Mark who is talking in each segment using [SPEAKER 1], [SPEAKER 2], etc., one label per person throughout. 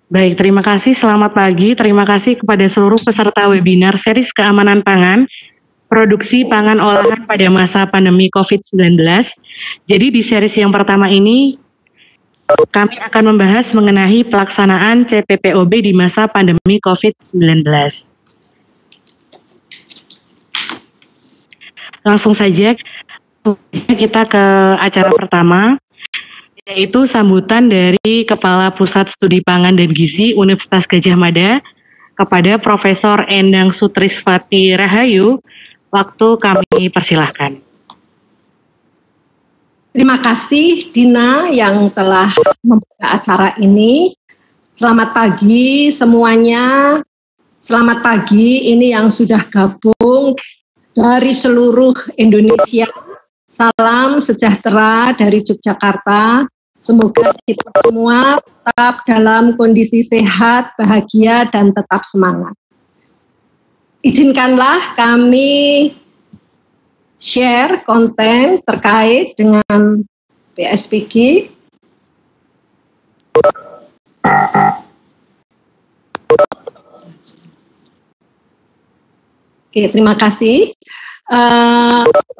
[SPEAKER 1] Baik, terima kasih. Selamat pagi. Terima kasih kepada seluruh peserta webinar series keamanan pangan, produksi pangan olahan pada masa pandemi COVID-19. Jadi di series yang pertama ini, kami akan membahas mengenai pelaksanaan CPPOB di masa pandemi COVID-19. Langsung saja kita ke acara pertama, yaitu sambutan dari Kepala Pusat Studi Pangan dan Gizi Universitas Gadjah Mada kepada Profesor Endang Sutriswati Rahayu. Waktu kami persilahkan.
[SPEAKER 2] Terima kasih Dina yang telah membuka acara ini. Selamat pagi semuanya. Selamat pagi ini yang sudah gabung dari seluruh Indonesia. Salam sejahtera dari Yogyakarta. Semoga kita semua tetap dalam kondisi sehat, bahagia, dan tetap semangat. Izinkanlah kami share konten terkait dengan PSPG. Oke, terima kasih.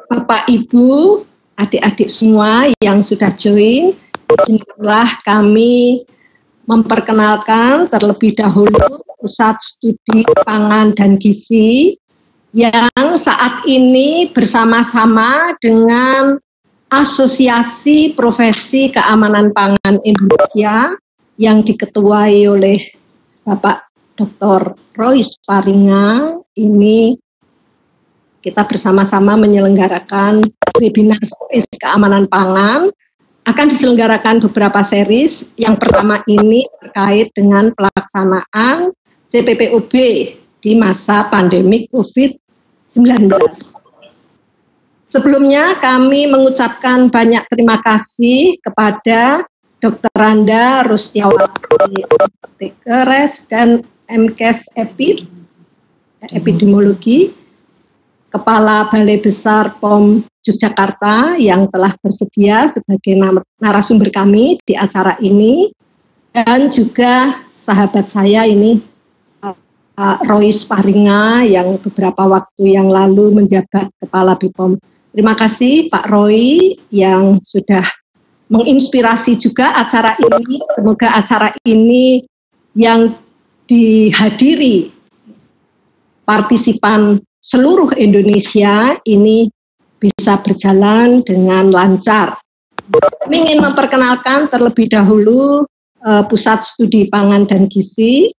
[SPEAKER 2] Bapak, Ibu, adik-adik semua yang sudah join, izinkanlah kami memperkenalkan terlebih dahulu Pusat Studi Pangan dan Gizi yang saat ini bersama-sama dengan Asosiasi Profesi Keamanan Pangan Indonesia yang diketuai oleh Bapak Dr. Rois Paringa. Ini kita bersama-sama menyelenggarakan webinar series keamanan pangan. Akan diselenggarakan beberapa series. Yang pertama ini terkait dengan pelaksanaan CPPOB di masa pandemi COVID-19. Sebelumnya kami mengucapkan banyak terima kasih kepada Dr. Randa Rustiawati Tekeres dan MKes Epidemiologi, Kepala Balai Besar POM Yogyakarta yang telah bersedia sebagai narasumber kami di acara ini, dan juga sahabat saya ini Pak Rois Paringa yang beberapa waktu yang lalu menjabat Kepala BPOM. Terima kasih Pak Roy yang sudah menginspirasi juga acara ini. Semoga acara ini yang dihadiri partisipan seluruh Indonesia ini bisa berjalan dengan lancar. Kami ingin memperkenalkan terlebih dahulu Pusat Studi Pangan dan Gizi.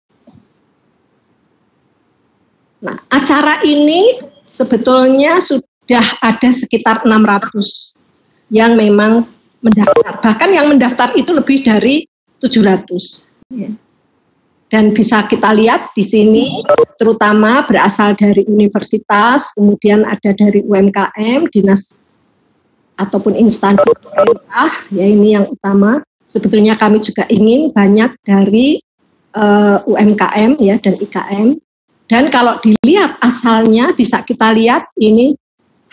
[SPEAKER 2] Nah, acara ini sebetulnya sudah ada sekitar 600 yang memang mendaftar. Bahkan yang mendaftar itu lebih dari 700. Dan bisa kita lihat di sini, terutama berasal dari universitas, kemudian ada dari UMKM, dinas ataupun instansi pemerintah, ya ini yang utama. Sebetulnya kami juga ingin banyak dari UMKM ya dan IKM. Dan kalau dilihat asalnya bisa kita lihat ini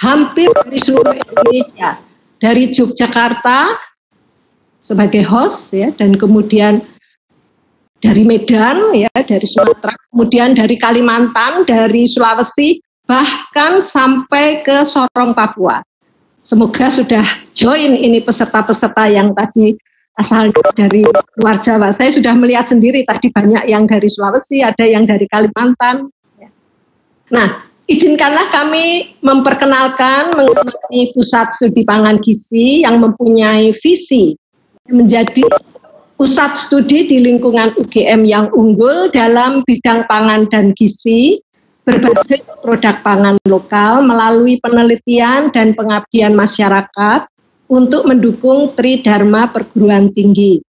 [SPEAKER 2] hampir dari seluruh Indonesia, dari Yogyakarta sebagai host ya, dan kemudian dari Medan, ya, dari Sumatera, kemudian dari Kalimantan, dari Sulawesi, bahkan sampai ke Sorong, Papua. Semoga sudah join ini peserta-peserta yang tadi asal dari luar Jawa. Saya sudah melihat sendiri tadi banyak yang dari Sulawesi, ada yang dari Kalimantan. Nah, izinkanlah kami memperkenalkan mengenai Pusat Studi Pangan Gizi yang mempunyai visi menjadi pusat studi di lingkungan UGM yang unggul dalam bidang pangan dan gizi berbasis produk pangan lokal melalui penelitian dan pengabdian masyarakat untuk mendukung Tridharma Perguruan Tinggi.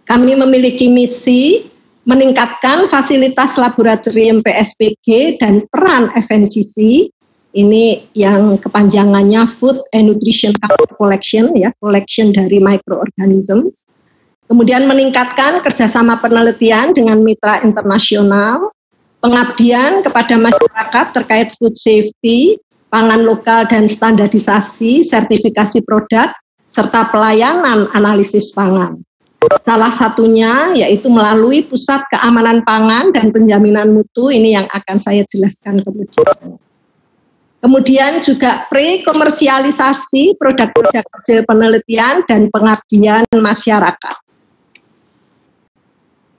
[SPEAKER 2] Kami memiliki misi meningkatkan fasilitas laboratorium PSPG dan peran FNCC, ini yang kepanjangannya Food and Nutrition Collection, ya, collection dari microorganisms. Kemudian meningkatkan kerjasama penelitian dengan mitra internasional, pengabdian kepada masyarakat terkait food safety, pangan lokal dan standarisasi, sertifikasi produk, serta pelayanan analisis pangan. Salah satunya yaitu melalui Pusat Keamanan Pangan dan Penjaminan Mutu, ini yang akan saya jelaskan kemudian. Kemudian juga pre-komersialisasi produk-produk hasil penelitian dan pengabdian masyarakat.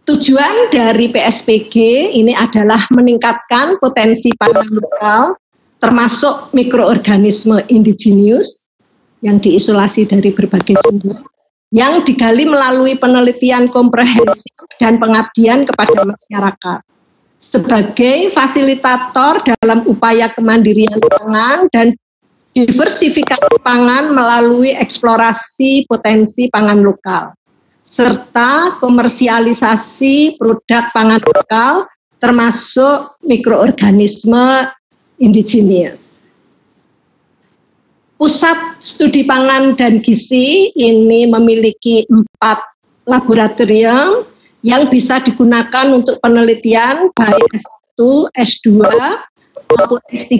[SPEAKER 2] Tujuan dari PSPG ini adalah meningkatkan potensi pangan lokal, termasuk mikroorganisme indigenous yang diisolasi dari berbagai sumber, yang digali melalui penelitian komprehensif dan pengabdian kepada masyarakat sebagai fasilitator dalam upaya kemandirian pangan dan diversifikasi pangan melalui eksplorasi potensi pangan lokal, serta komersialisasi produk pangan lokal termasuk mikroorganisme indigenous. Pusat Studi Pangan dan Gizi ini memiliki 4 laboratorium yang bisa digunakan untuk penelitian baik S1, S2, maupun S3,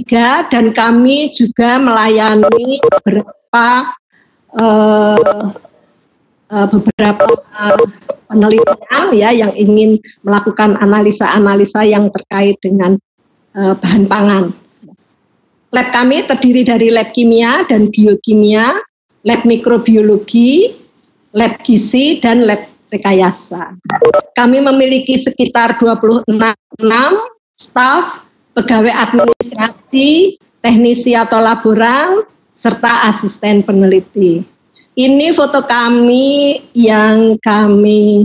[SPEAKER 2] dan kami juga melayani beberapa penelitian ya yang ingin melakukan analisa-analisa yang terkait dengan bahan pangan. Lab kami terdiri dari lab kimia dan biokimia, lab mikrobiologi, lab gizi, dan lab rekayasa. Kami memiliki sekitar 26 staf, pegawai administrasi, teknisi atau laboran, serta asisten peneliti. Ini foto kami yang kami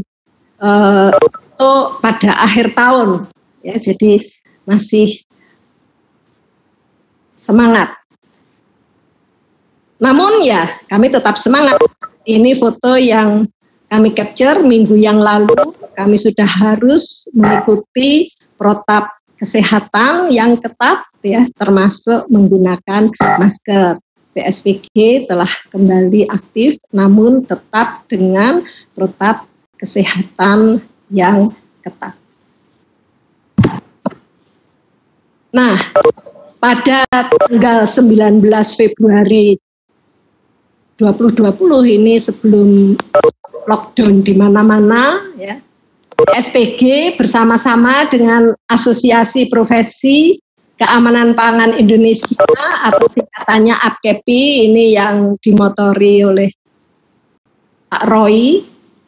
[SPEAKER 2] foto pada akhir tahun, ya, jadi masih semangat. Namun ya, kami tetap semangat. Ini foto yang kami capture minggu yang lalu. Kami sudah harus mengikuti protap kesehatan yang ketat, ya, termasuk menggunakan masker. PSPG telah kembali aktif, namun tetap dengan protap kesehatan yang ketat. Nah, pada tanggal 19 Februari 2020 ini, sebelum lockdown di mana-mana, ya, PSPG bersama-sama dengan Asosiasi Profesi Keamanan Pangan Indonesia atau singkatannya APKEPI, ini yang dimotori oleh Pak Roy,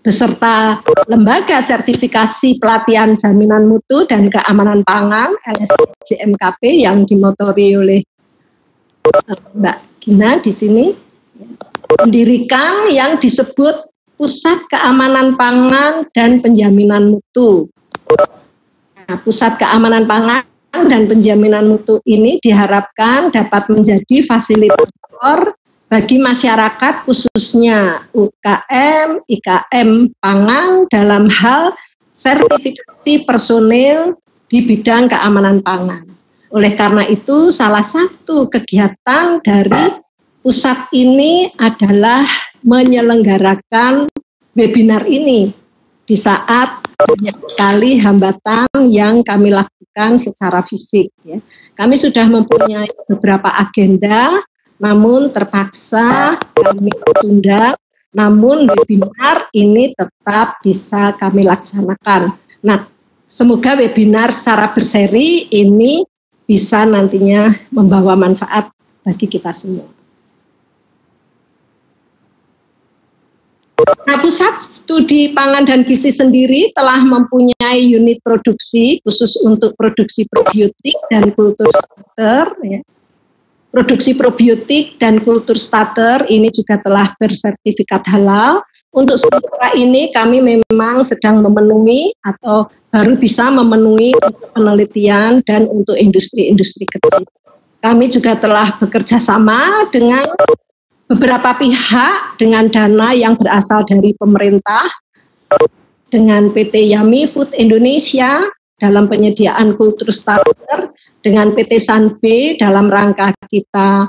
[SPEAKER 2] beserta Lembaga Sertifikasi Pelatihan Jaminan Mutu dan Keamanan Pangan LSJMKP yang dimotori oleh Mbak Gina di sini, mendirikan yang disebut Pusat Keamanan Pangan dan Penjaminan Mutu. Nah, Pusat Keamanan Pangan dan Penjaminan Mutu ini diharapkan dapat menjadi fasilitator bagi masyarakat, khususnya UKM, IKM pangan dalam hal sertifikasi personil di bidang keamanan pangan. Oleh karena itu, salah satu kegiatan dari pusat ini adalah menyelenggarakan webinar ini di saat banyak sekali hambatan yang kami lakukan secara fisik. Ya. Kami sudah mempunyai beberapa agenda, namun terpaksa kami tunda, namun webinar ini tetap bisa kami laksanakan. Nah, semoga webinar secara berseri ini bisa nantinya membawa manfaat bagi kita semua. Nah, Pusat Studi Pangan dan Gizi sendiri telah mempunyai unit produksi khusus untuk produksi probiotik dan kultur starter. Ya. Produksi probiotik dan kultur starter ini juga telah bersertifikat halal. Untuk sementara ini kami memang sedang memenuhi atau baru bisa memenuhi untuk penelitian dan untuk industri-industri kecil. Kami juga telah bekerja sama dengan beberapa pihak dengan dana yang berasal dari pemerintah, dengan PT Yummy Food Indonesia dalam penyediaan kultur starter, dengan PT Sanbe dalam rangka kita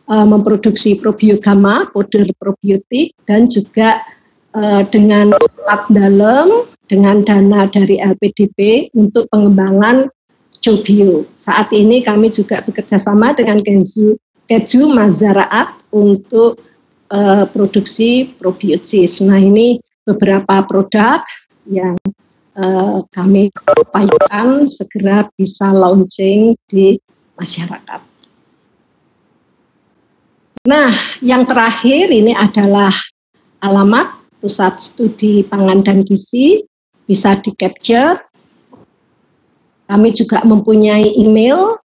[SPEAKER 2] memproduksi probiogama, powder probiotik, dan juga dengan Plat Dalem dengan dana dari LPDP untuk pengembangan Cobio. Saat ini kami juga bekerja sama dengan Keju Mazaraat untuk produksi probiosis. Nah, ini beberapa produk yang kami upayakan segera bisa launching di masyarakat. Nah, yang terakhir ini adalah alamat Pusat Studi Pangan dan Gizi, bisa di-capture. Kami juga mempunyai email,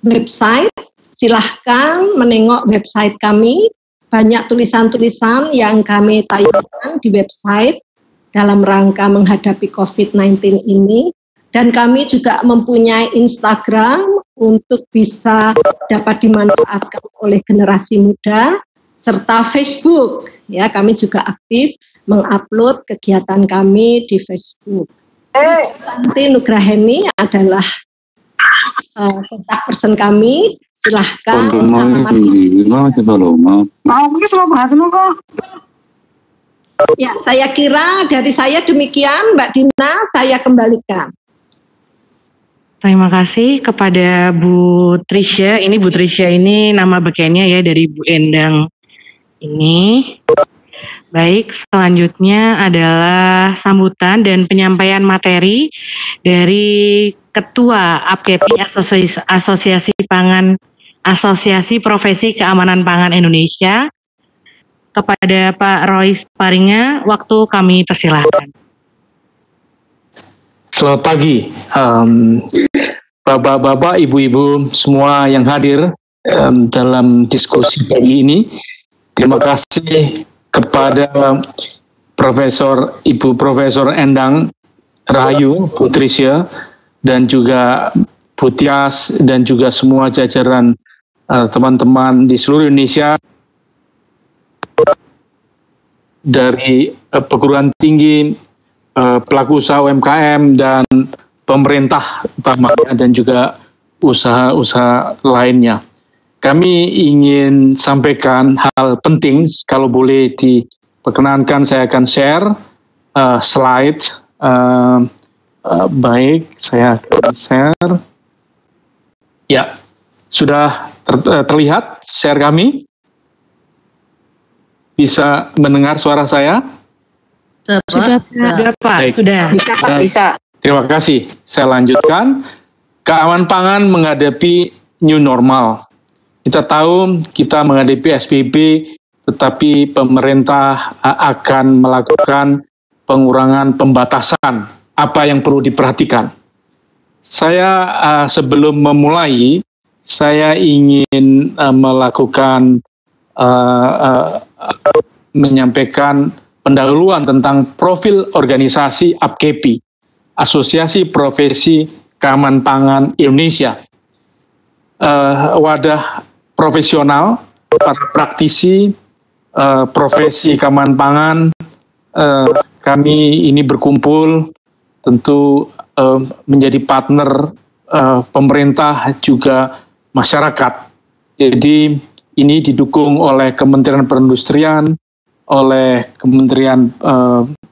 [SPEAKER 2] website, silahkan menengok website kami, banyak tulisan-tulisan yang kami tayangkan di website dalam rangka menghadapi COVID-19 ini. Dan kami juga mempunyai Instagram untuk bisa dapat dimanfaatkan oleh generasi muda, serta Facebook. Ya, kami juga aktif mengupload kegiatan kami di Facebook. Santi Nugraheni adalah kontak person kami. Silahkan. Ya, saya kira dari saya demikian, Mbak Dina, saya kembalikan.
[SPEAKER 1] Terima kasih kepada Bu Trisha. Ini Bu Trisha ini nama bekennya ya dari Bu Endang ini. Baik, selanjutnya adalah sambutan dan penyampaian materi dari Ketua APKP Asosiasi Pangan Asosiasi Profesi Keamanan Pangan Indonesia. Kepada Pak Rois Paringa, waktu kami persilahkan.
[SPEAKER 3] Selamat pagi, Bapak-bapak, Ibu-ibu semua yang hadir dalam diskusi pagi ini. Terima kasih kepada Ibu Profesor Endang Rahayu, Bu Trisha, dan juga Bu Tias, dan juga semua jajaran teman-teman di seluruh Indonesia dari perguruan tinggi, pelaku usaha UMKM, dan pemerintah utamanya, dan juga usaha-usaha lainnya. Kami ingin sampaikan hal penting, kalau boleh diperkenankan saya akan share slide. Baik, saya akan share. Ya, sudah terlihat share kami? Bisa mendengar suara saya?
[SPEAKER 1] Sudah Pak, sudah.
[SPEAKER 2] Bisa.
[SPEAKER 3] Terima kasih. Saya lanjutkan. Keamanan pangan menghadapi new normal. Kita tahu kita menghadapi SBB, tetapi pemerintah akan melakukan pengurangan pembatasan. Apa yang perlu diperhatikan? Saya sebelum memulai, saya ingin melakukan menyampaikan pendahuluan tentang profil organisasi APKP, Asosiasi Profesi Keamanan Pangan Indonesia. Wadah profesional, para praktisi profesi keamanan pangan, kami ini berkumpul tentu menjadi partner pemerintah juga masyarakat. Jadi ini didukung oleh Kementerian Perindustrian, oleh Kementerian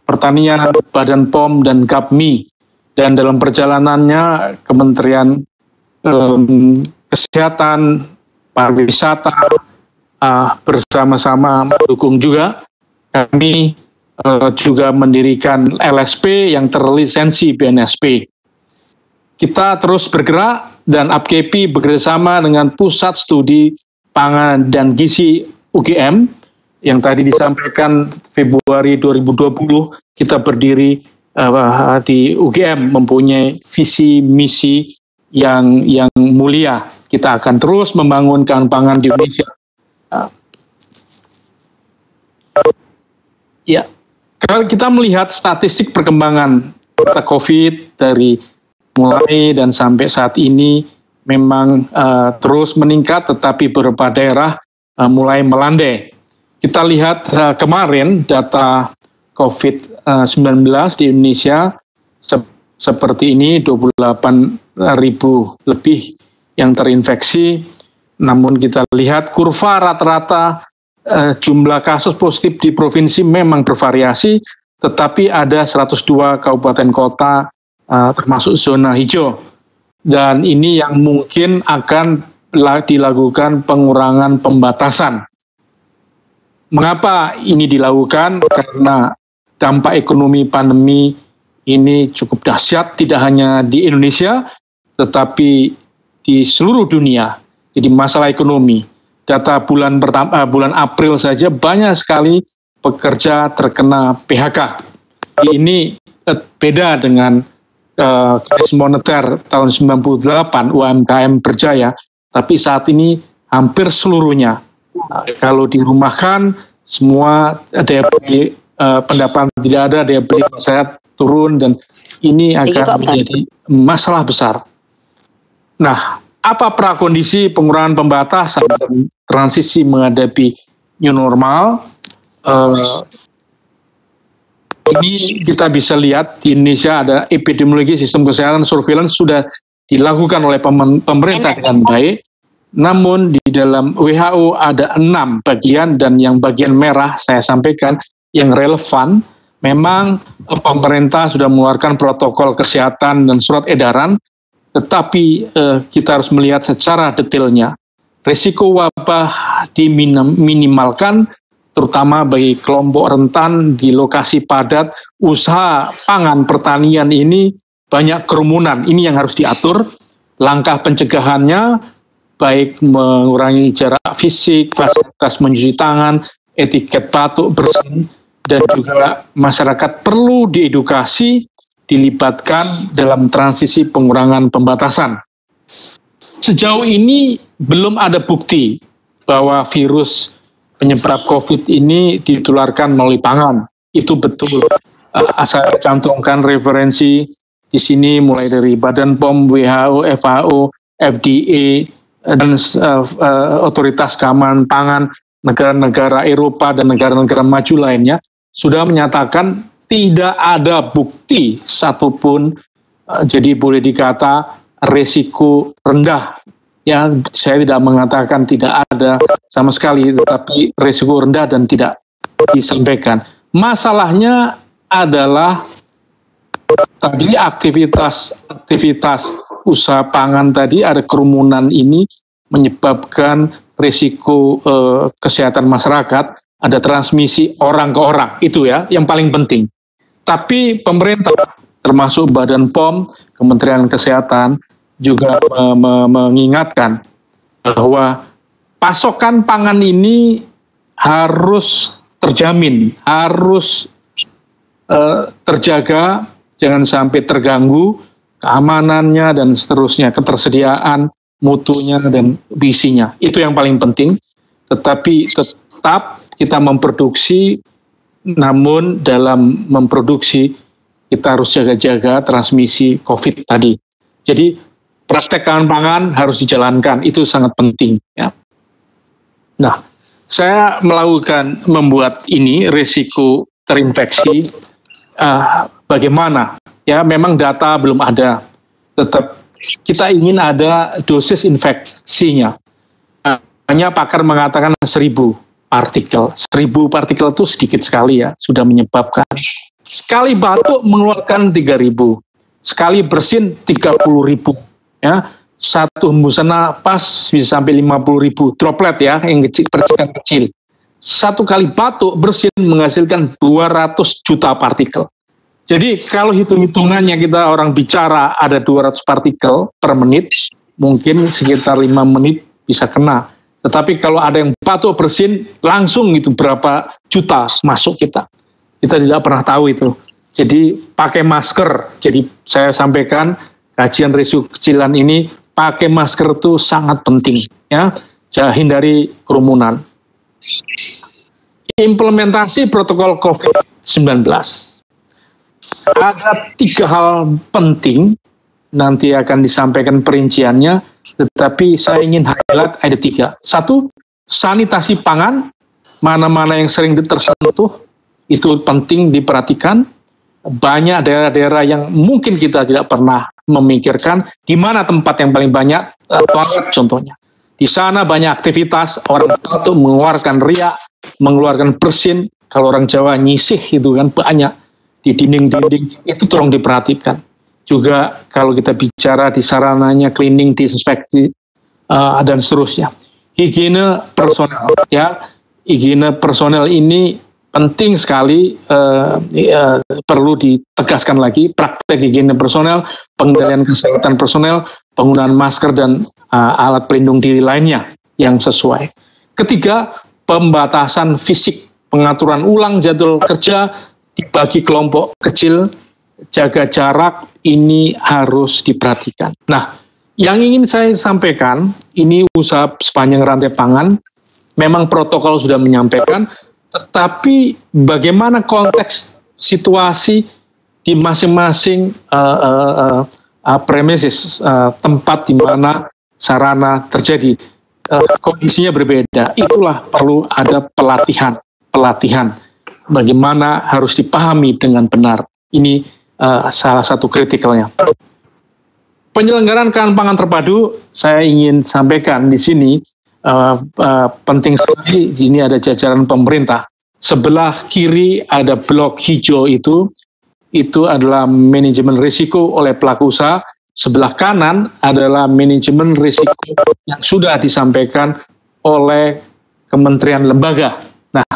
[SPEAKER 3] Pertanian, Badan POM, dan GAPMI. Dan dalam perjalanannya Kementerian Kesehatan, Pariwisata bersama-sama mendukung juga. Kami juga mendirikan LSP yang terlisensi BNSP. Kita terus bergerak dan APKP bekerjasama dengan Pusat Studi Pangan dan Gizi UGM yang tadi disampaikan Februari 2020 kita berdiri di UGM mempunyai visi misi yang mulia. Kita akan terus membangun keamanan pangan di Indonesia. Ya, kalau kita melihat statistik perkembangan COVID dari mulai dan sampai saat ini memang terus meningkat, tetapi beberapa daerah mulai melandai. Kita lihat kemarin data COVID-19 di Indonesia seperti ini, 28.000 lebih yang terinfeksi. Namun kita lihat kurva rata-rata jumlah kasus positif di provinsi memang bervariasi, tetapi ada 102 kabupaten kota termasuk zona hijau. Dan ini yang mungkin akan dilakukan pengurangan pembatasan. Mengapa ini dilakukan? Karena dampak ekonomi pandemi ini cukup dahsyat, tidak hanya di Indonesia, tetapi di seluruh dunia. Jadi masalah ekonomi, data bulan April saja banyak sekali pekerja terkena PHK. Ini beda dengan krisis moneter tahun 98 UMKM berjaya, tapi saat ini hampir seluruhnya. Kalau dirumahkan, semua daya beli pendapatan tidak ada, daya beli masyarakat turun, dan ini akan menjadi masalah besar. Nah, apa prakondisi pengurangan pembatasan dan transisi menghadapi new normal? Ini kita bisa lihat di Indonesia ada epidemiologi sistem kesehatan surveillance sudah dilakukan oleh pemerintah dengan baik. Namun di dalam WHO ada 6 bagian, dan yang bagian merah saya sampaikan yang relevan. Memang pemerintah sudah mengeluarkan protokol kesehatan dan surat edaran, tetapi kita harus melihat secara detailnya. Risiko wabah diminimalkan, terutama bagi kelompok rentan di lokasi padat, usaha pangan pertanian ini banyak kerumunan. Ini yang harus diatur. Langkah pencegahannya, baik mengurangi jarak fisik, fasilitas mencuci tangan, etiket batuk bersih, dan juga masyarakat perlu diedukasi, dilibatkan dalam transisi pengurangan pembatasan. Sejauh ini belum ada bukti bahwa virus penyebab COVID ini ditularkan melalui pangan. Itu betul. Saya cantumkan referensi di sini mulai dari Badan POM, WHO, FAO, FDA, dan otoritas keamanan pangan negara-negara Eropa dan negara-negara maju lainnya sudah menyatakan tidak ada bukti satupun, jadi boleh dikata resiko rendah. Ya, saya tidak mengatakan tidak ada sama sekali, tetapi risiko rendah dan tidak disampaikan. Masalahnya adalah tadi aktivitas usaha pangan tadi, ada kerumunan ini menyebabkan risiko kesehatan masyarakat, ada transmisi orang ke orang, itu ya yang paling penting. Tapi pemerintah termasuk Badan POM, Kementerian Kesehatan juga mengingatkan bahwa pasokan pangan ini harus terjamin, harus terjaga, jangan sampai terganggu keamanannya dan seterusnya, ketersediaan mutunya dan visinya. Itu yang paling penting. Tetapi tetap kita memproduksi, namun dalam memproduksi kita harus jaga-jaga transmisi COVID tadi. Jadi praktek pangan harus dijalankan, itu sangat penting. Ya. Nah, saya membuat ini risiko terinfeksi. Bagaimana? Ya, memang data belum ada. Tetap kita ingin ada dosis infeksinya. Hanya pakar mengatakan 1000 partikel. 1000 partikel itu sedikit sekali ya, sudah menyebabkan. Sekali batuk mengeluarkan 3000. Sekali bersin 30.000. Ya, satu hembusan napas bisa sampai 50.000 droplet ya, yang kecil, percikan kecil. Satu kali batuk bersin menghasilkan 200 juta partikel. Jadi kalau hitung-hitungannya kita orang bicara ada 200 partikel per menit, mungkin sekitar 5 menit bisa kena. Tetapi kalau ada yang batuk bersin, langsung itu berapa juta masuk kita. Kita tidak pernah tahu itu. Jadi pakai masker. Jadi saya sampaikan kajian risiko kecilan ini, pakai masker itu sangat penting ya. Hindari kerumunan. Implementasi protokol COVID-19. Ada 3 hal penting, nanti akan disampaikan perinciannya, tetapi saya ingin highlight ada 3. 1, sanitasi pangan, mana-mana yang sering tersentuh, itu penting diperhatikan. Banyak daerah-daerah yang mungkin kita tidak pernah memikirkan, di mana tempat yang paling banyak, toilet contohnya. Di sana banyak aktivitas, orang batuk mengeluarkan riak, mengeluarkan bersin, kalau orang Jawa nyisih itu kan banyak, di dinding-dinding, itu tolong diperhatikan. Juga kalau kita bicara di sarananya, cleaning, disinfeksi, dan seterusnya. Higiene personel, ya. Higiene personel ini penting sekali, perlu ditegaskan lagi praktek higiene personel, pengendalian kesehatan personel, penggunaan masker dan alat pelindung diri lainnya yang sesuai. Ketiga, pembatasan fisik, pengaturan ulang jadwal kerja, dibagi kelompok kecil, jaga jarak, ini harus diperhatikan. Nah, yang ingin saya sampaikan, ini usaha sepanjang rantai pangan, memang protokol sudah menyampaikan, tetapi bagaimana konteks situasi di masing-masing premises, tempat di mana sarana terjadi, kondisinya berbeda. Itulah perlu ada pelatihan. Bagaimana harus dipahami dengan benar. Ini salah satu kritikalnya. Penyelenggaraan pangan terpadu, saya ingin sampaikan di sini, penting sekali. Di sini ada jajaran pemerintah. Sebelah kiri ada blok hijau itu adalah manajemen risiko oleh pelaku usaha. Sebelah kanan adalah manajemen risiko yang sudah disampaikan oleh kementerian lembaga. Nah,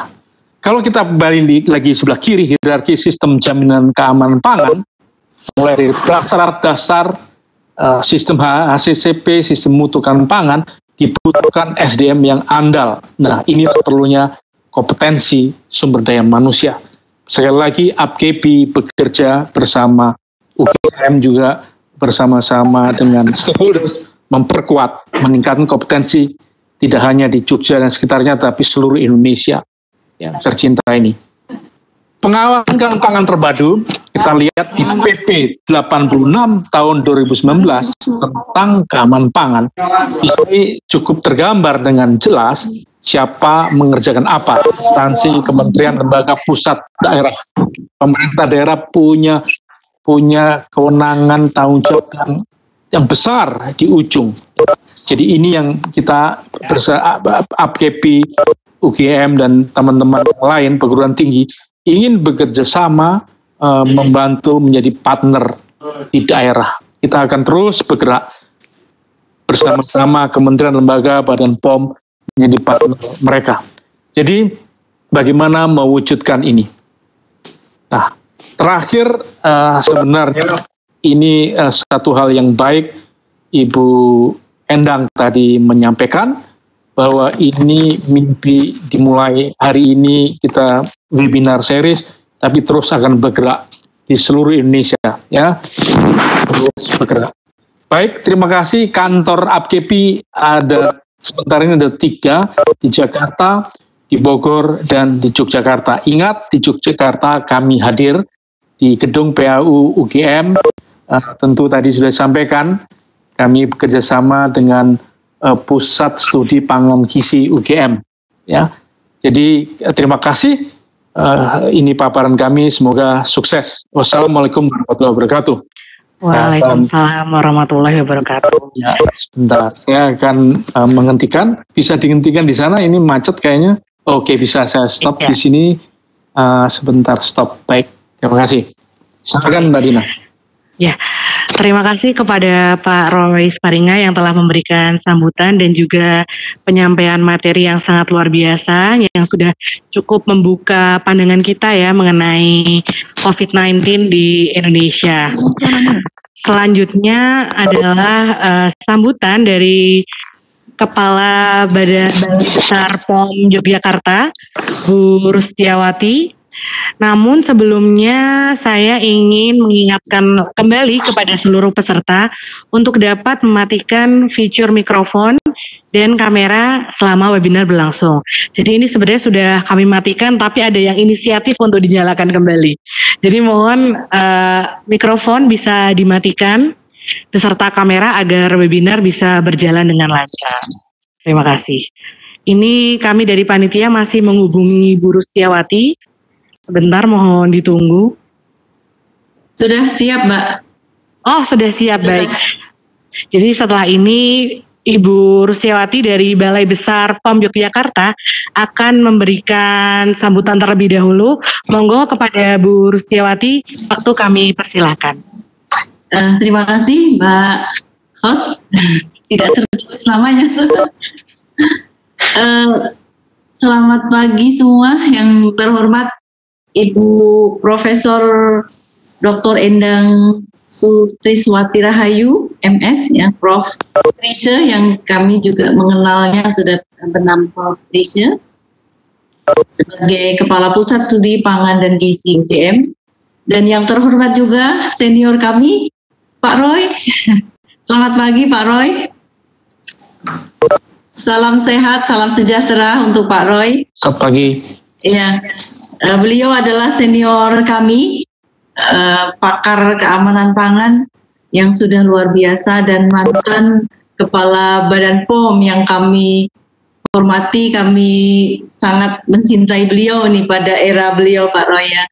[SPEAKER 3] kalau kita kembali lagi sebelah kiri, hierarki sistem jaminan keamanan pangan, mulai dari dasar sistem HACCP, sistem mutu pangan, dibutuhkan SDM yang andal. Nah, ini perlunya kompetensi sumber daya manusia. Sekali lagi, APKP bekerja bersama UGM juga bersama-sama dengan stakeholders memperkuat, meningkatkan kompetensi tidak hanya di Jogja dan sekitarnya, tapi seluruh Indonesia yang tercinta ini. Pengawasan pangan terpadu, kita lihat di PP 86 tahun 2019 tentang keamanan pangan. Di sini cukup tergambar dengan jelas siapa mengerjakan apa, instansi, kementerian, lembaga, pusat, daerah. Pemerintah daerah punya kewenangan tanggung jawab yang besar di ujung. Jadi ini yang kita APKP, UGM dan teman-teman lain perguruan tinggi ingin bekerja sama membantu menjadi partner di daerah. Kita akan terus bergerak bersama-sama kementerian, lembaga, badan POM menjadi partner mereka. Jadi bagaimana mewujudkan ini? Nah, terakhir sebenarnya ini satu hal yang baik Ibu Endang tadi menyampaikan bahwa ini mimpi dimulai hari ini kita webinar series, tapi terus akan bergerak di seluruh Indonesia, ya, terus bergerak. Baik, terima kasih. Kantor APKP ada sebentar ini ada 3 di Jakarta, di Bogor, dan di Yogyakarta. Ingat, di Yogyakarta kami hadir di gedung PAU UGM. Tentu tadi sudah disampaikan, kami bekerjasama dengan Pusat Studi Pangan Gizi UGM. Ya, jadi terima kasih. Ini paparan kami, semoga sukses. Wassalamualaikum warahmatullahi wabarakatuh.
[SPEAKER 1] Waalaikumsalam warahmatullahi wabarakatuh.
[SPEAKER 3] Ya, sebentar, saya akan menghentikan. Bisa dihentikan di sana, ini macet kayaknya. Oke, bisa saya stop di sini. Sebentar, stop. Baik, terima kasih. Silakan Mbak Dina.
[SPEAKER 1] Ya, terima kasih kepada Pak Roy Sparinga yang telah memberikan sambutan dan juga penyampaian materi yang sangat luar biasa yang sudah cukup membuka pandangan kita ya mengenai COVID-19 di Indonesia. Selanjutnya adalah sambutan dari Kepala Balai Besar POM Yogyakarta, Bu Rustiawati. Namun sebelumnya saya ingin mengingatkan kembali kepada seluruh peserta untuk dapat mematikan fitur mikrofon dan kamera selama webinar berlangsung. Jadi ini sebenarnya sudah kami matikan, tapi ada yang inisiatif untuk dinyalakan kembali. Jadi mohon mikrofon bisa dimatikan beserta kamera agar webinar bisa berjalan dengan lancar. Terima kasih. Ini kami dari panitia masih menghubungi Bu Rustiawati. Sebentar, mohon ditunggu.
[SPEAKER 4] Sudah siap, Mbak.
[SPEAKER 1] Oh, sudah siap, baik. Jadi setelah ini Ibu Rustiawati dari Balai Besar POM Yogyakarta akan memberikan sambutan terlebih dahulu. Monggo kepada Bu Rustiawati, waktu kami persilahkan.
[SPEAKER 4] Terima kasih, Mbak host. Tidak tertulis namanya. Selamat pagi semua yang terhormat Ibu Profesor Dr. Endang Sutriswati Rahayu, MS, ya, Prof. Trisha, yang kami juga mengenalnya sudah bernama Prof. Trisha, sebagai Kepala Pusat Studi Pangan dan Gizi UGM, dan yang terhormat juga senior kami, Pak Roy. Selamat pagi Pak Roy. Salam sehat, salam sejahtera untuk Pak Roy.
[SPEAKER 3] Selamat pagi.
[SPEAKER 4] Ya, beliau adalah senior kami, pakar keamanan pangan yang sudah luar biasa dan mantan Kepala Badan POM yang kami hormati. Kami sangat mencintai beliau nih pada era beliau, Pak Roy. Ya.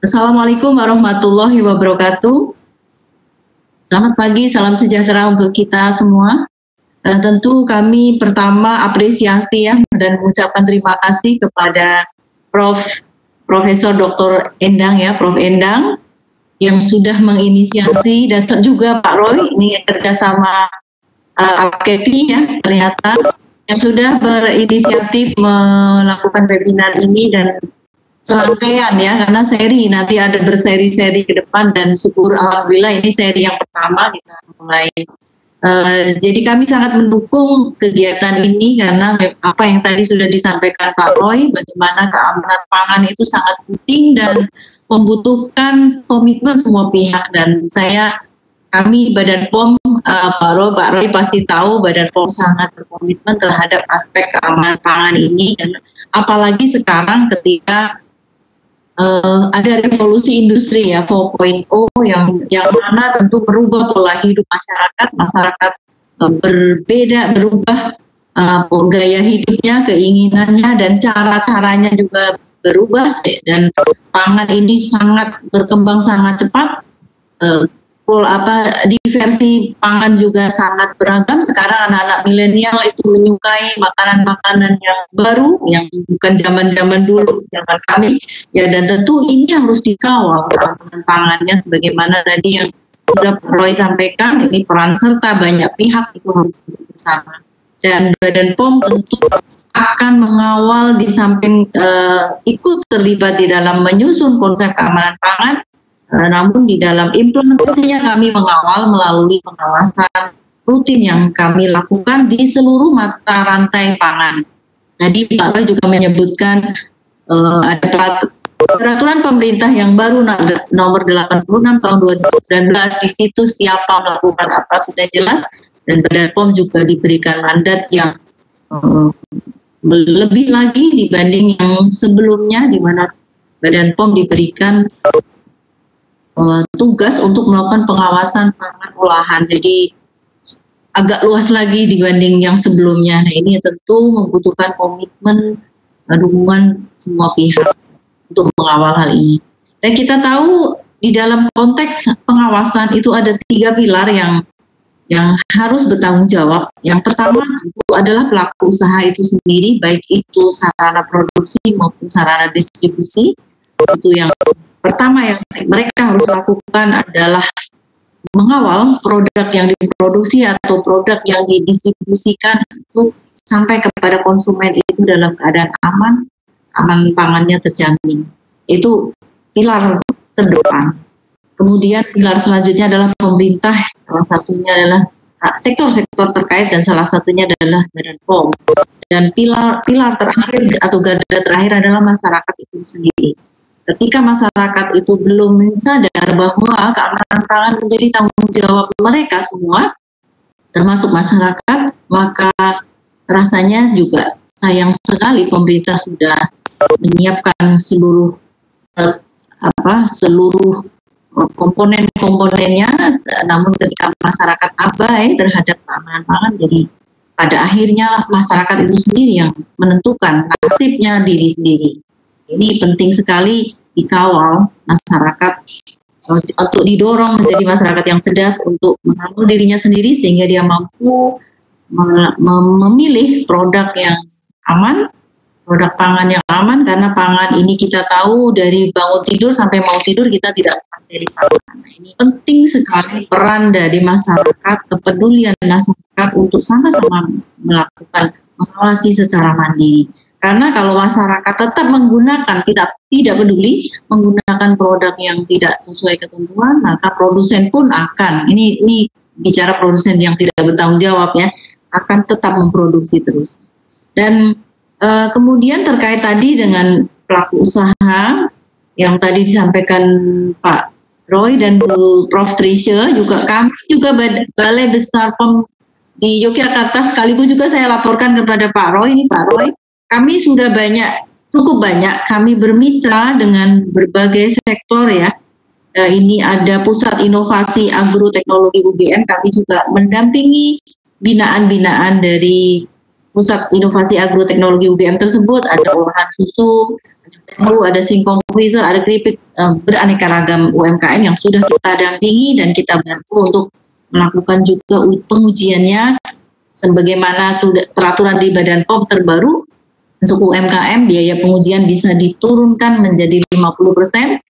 [SPEAKER 4] Assalamualaikum warahmatullahi wabarakatuh. Selamat pagi, salam sejahtera untuk kita semua. Tentu kami pertama apresiasi ya dan mengucapkan terima kasih kepada Profesor Dr. Endang ya, Prof. Endang, yang sudah menginisiasi, dan juga Pak Roy, ini kerjasama APKP ya ternyata, yang sudah berinisiatif melakukan webinar ini dan serangkaian ya, karena seri nanti ada berseri-seri ke depan, dan syukur alhamdulillah ini seri yang pertama kita mulai. Jadi kami sangat mendukung kegiatan ini karena apa yang tadi sudah disampaikan Pak Roy, bagaimana keamanan pangan itu sangat penting dan membutuhkan komitmen semua pihak. Dan kami Badan POM, Pak Roy pasti tahu Badan POM sangat berkomitmen terhadap aspek keamanan pangan ini, dan apalagi sekarang ketika ada revolusi industri ya 4.0 yang mana tentu merubah pola hidup masyarakat berubah gaya hidupnya, keinginannya, dan cara-caranya juga berubah, dan pangan ini sangat berkembang sangat cepat. Diversi pangan juga sangat beragam. Sekarang anak-anak milenial itu menyukai makanan-makanan yang baru, yang bukan zaman-zaman dulu, zaman kami. Ya, dan tentu ini harus dikawal keamanan pangannya, sebagaimana tadi yang sudah Pak Roy sampaikan, ini peran serta banyak pihak itu harus bersama. Dan Badan POM tentu akan mengawal di samping ikut terlibat di dalam menyusun konsep keamanan pangan. Namun di dalam implementasinya kami mengawal melalui pengawasan rutin yang kami lakukan di seluruh mata rantai pangan. Tadi Pak Roy juga menyebutkan ada peraturan pemerintah yang baru nomor 86 tahun 2019, di situ siapa melakukan apa sudah jelas, dan Badan POM juga diberikan mandat yang lebih lagi dibanding yang sebelumnya, di mana Badan POM diberikan tugas untuk melakukan pengawasan pangan olahan, jadi agak luas lagi dibanding yang sebelumnya. Nah, ini tentu membutuhkan komitmen dukungan semua pihak untuk mengawal hal ini. Dan kita tahu di dalam konteks pengawasan itu ada 3 pilar yang harus bertanggung jawab. Yang pertama itu adalah pelaku usaha itu sendiri, baik itu sarana produksi maupun sarana distribusi. Itu yang pertama yang mereka harus lakukan adalah mengawal produk yang diproduksi atau produk yang didistribusikan itu sampai kepada konsumen itu dalam keadaan aman pangannya terjamin. Itu pilar terdepan. Kemudian pilar selanjutnya adalah pemerintah, salah satunya adalah sektor-sektor terkait, dan salah satunya adalah Badan POM. Dan pilar terakhir atau garda terakhir adalah masyarakat itu sendiri. Ketika masyarakat itu belum sadar bahwa keamanan pangan menjadi tanggung jawab mereka semua, termasuk masyarakat, maka rasanya juga sayang sekali pemerintah sudah menyiapkan seluruh komponen-komponennya, namun ketika masyarakat abai terhadap keamanan pangan, jadi pada akhirnya masyarakat itu sendiri yang menentukan nasibnya diri sendiri. Ini penting sekali dikawal masyarakat untuk didorong menjadi masyarakat yang cerdas untuk mengawal dirinya sendiri sehingga dia mampu memilih produk yang aman, produk pangan yang aman, karena pangan ini kita tahu dari bangun tidur sampai mau tidur kita tidak lepas dari pangan. Nah, ini penting sekali peran dari masyarakat, kepedulian masyarakat untuk sama-sama melakukan mengawasi secara mandiri. Karena kalau masyarakat tetap menggunakan, tidak peduli menggunakan produk yang tidak sesuai ketentuan, maka produsen pun akan, ini bicara produsen yang tidak bertanggung jawab ya, akan tetap memproduksi terus. Dan kemudian terkait tadi dengan pelaku usaha yang tadi disampaikan Pak Roy dan Bu Prof. Trisha, juga kami juga Balai Besar POM di Yogyakarta, sekaligus juga saya laporkan kepada Pak Roy, ini Pak Roy, kami sudah cukup banyak kami bermitra dengan berbagai sektor ya. Ini ada Pusat Inovasi Agroteknologi UGM, kami juga mendampingi binaan-binaan dari Pusat Inovasi Agroteknologi UGM tersebut, ada olahan susu, ada tahu, ada singkong freezer, ada keripik, beraneka ragam UMKM yang sudah kita dampingi dan kita bantu untuk melakukan juga pengujiannya sebagaimana sudah peraturan di Badan POM terbaru. Untuk UMKM biaya pengujian bisa diturunkan menjadi 50%,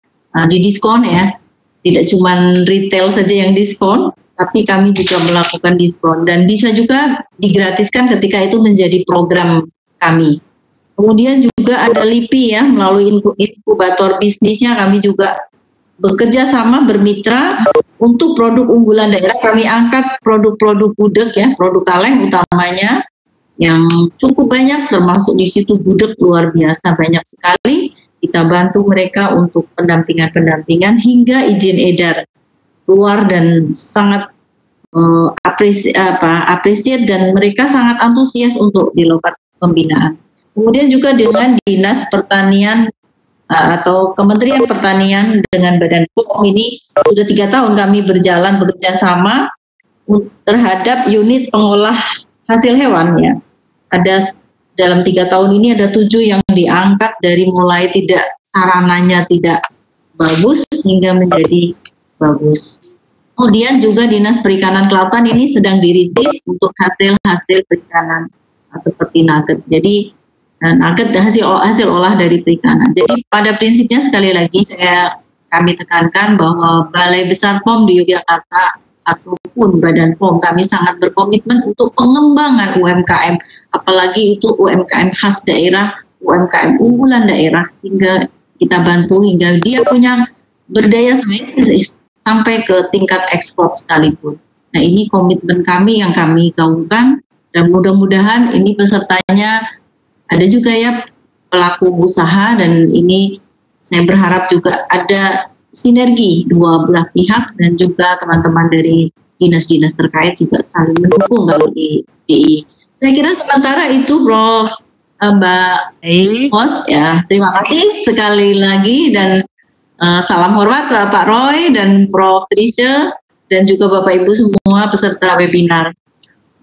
[SPEAKER 4] didiskon ya. Tidak cuma retail saja yang diskon, tapi kami juga melakukan diskon dan bisa juga digratiskan ketika itu menjadi program kami. Kemudian juga ada LIPI ya, melalui inkubator bisnisnya kami juga bekerja sama bermitra untuk produk unggulan daerah. Kami angkat produk-produk gudeg ya, produk kaleng utamanya yang cukup banyak, termasuk di situ gudeg luar biasa banyak sekali. Kita bantu mereka untuk pendampingan hingga izin edar keluar dan sangat apresiat dan mereka sangat antusias untuk dilakukan pembinaan. Kemudian juga dengan Dinas Pertanian atau Kementerian Pertanian dengan Badan POM ini sudah 3 tahun kami berjalan bekerja sama terhadap unit pengolah hasil hewan ya. Ada dalam 3 tahun ini ada 7 yang diangkat dari mulai sarananya tidak bagus hingga menjadi bagus. Kemudian juga Dinas Perikanan Kelautan ini sedang dirintis untuk hasil perikanan seperti nugget. Jadi nugget hasil olah dari perikanan. Jadi pada prinsipnya sekali lagi kami tekankan bahwa Balai Besar POM di Yogyakarta ataupun Badan POM kami sangat berkomitmen untuk pengembangan UMKM, apalagi itu UMKM khas daerah, UMKM unggulan daerah, hingga kita bantu hingga dia punya berdaya saing sampai ke tingkat ekspor sekalipun. Nah ini komitmen kami yang kami gaungkan dan mudah-mudahan ini pesertanya ada juga ya pelaku usaha dan ini saya berharap juga ada sinergi dua belah pihak dan juga teman-teman dari dinas-dinas terkait juga saling mendukung kalau di DI. Saya kira sementara itu Prof. Mbak Host ya. Terima kasih sekali lagi dan salam hormat Pak Roy dan Prof. Trisha dan juga Bapak Ibu semua peserta webinar.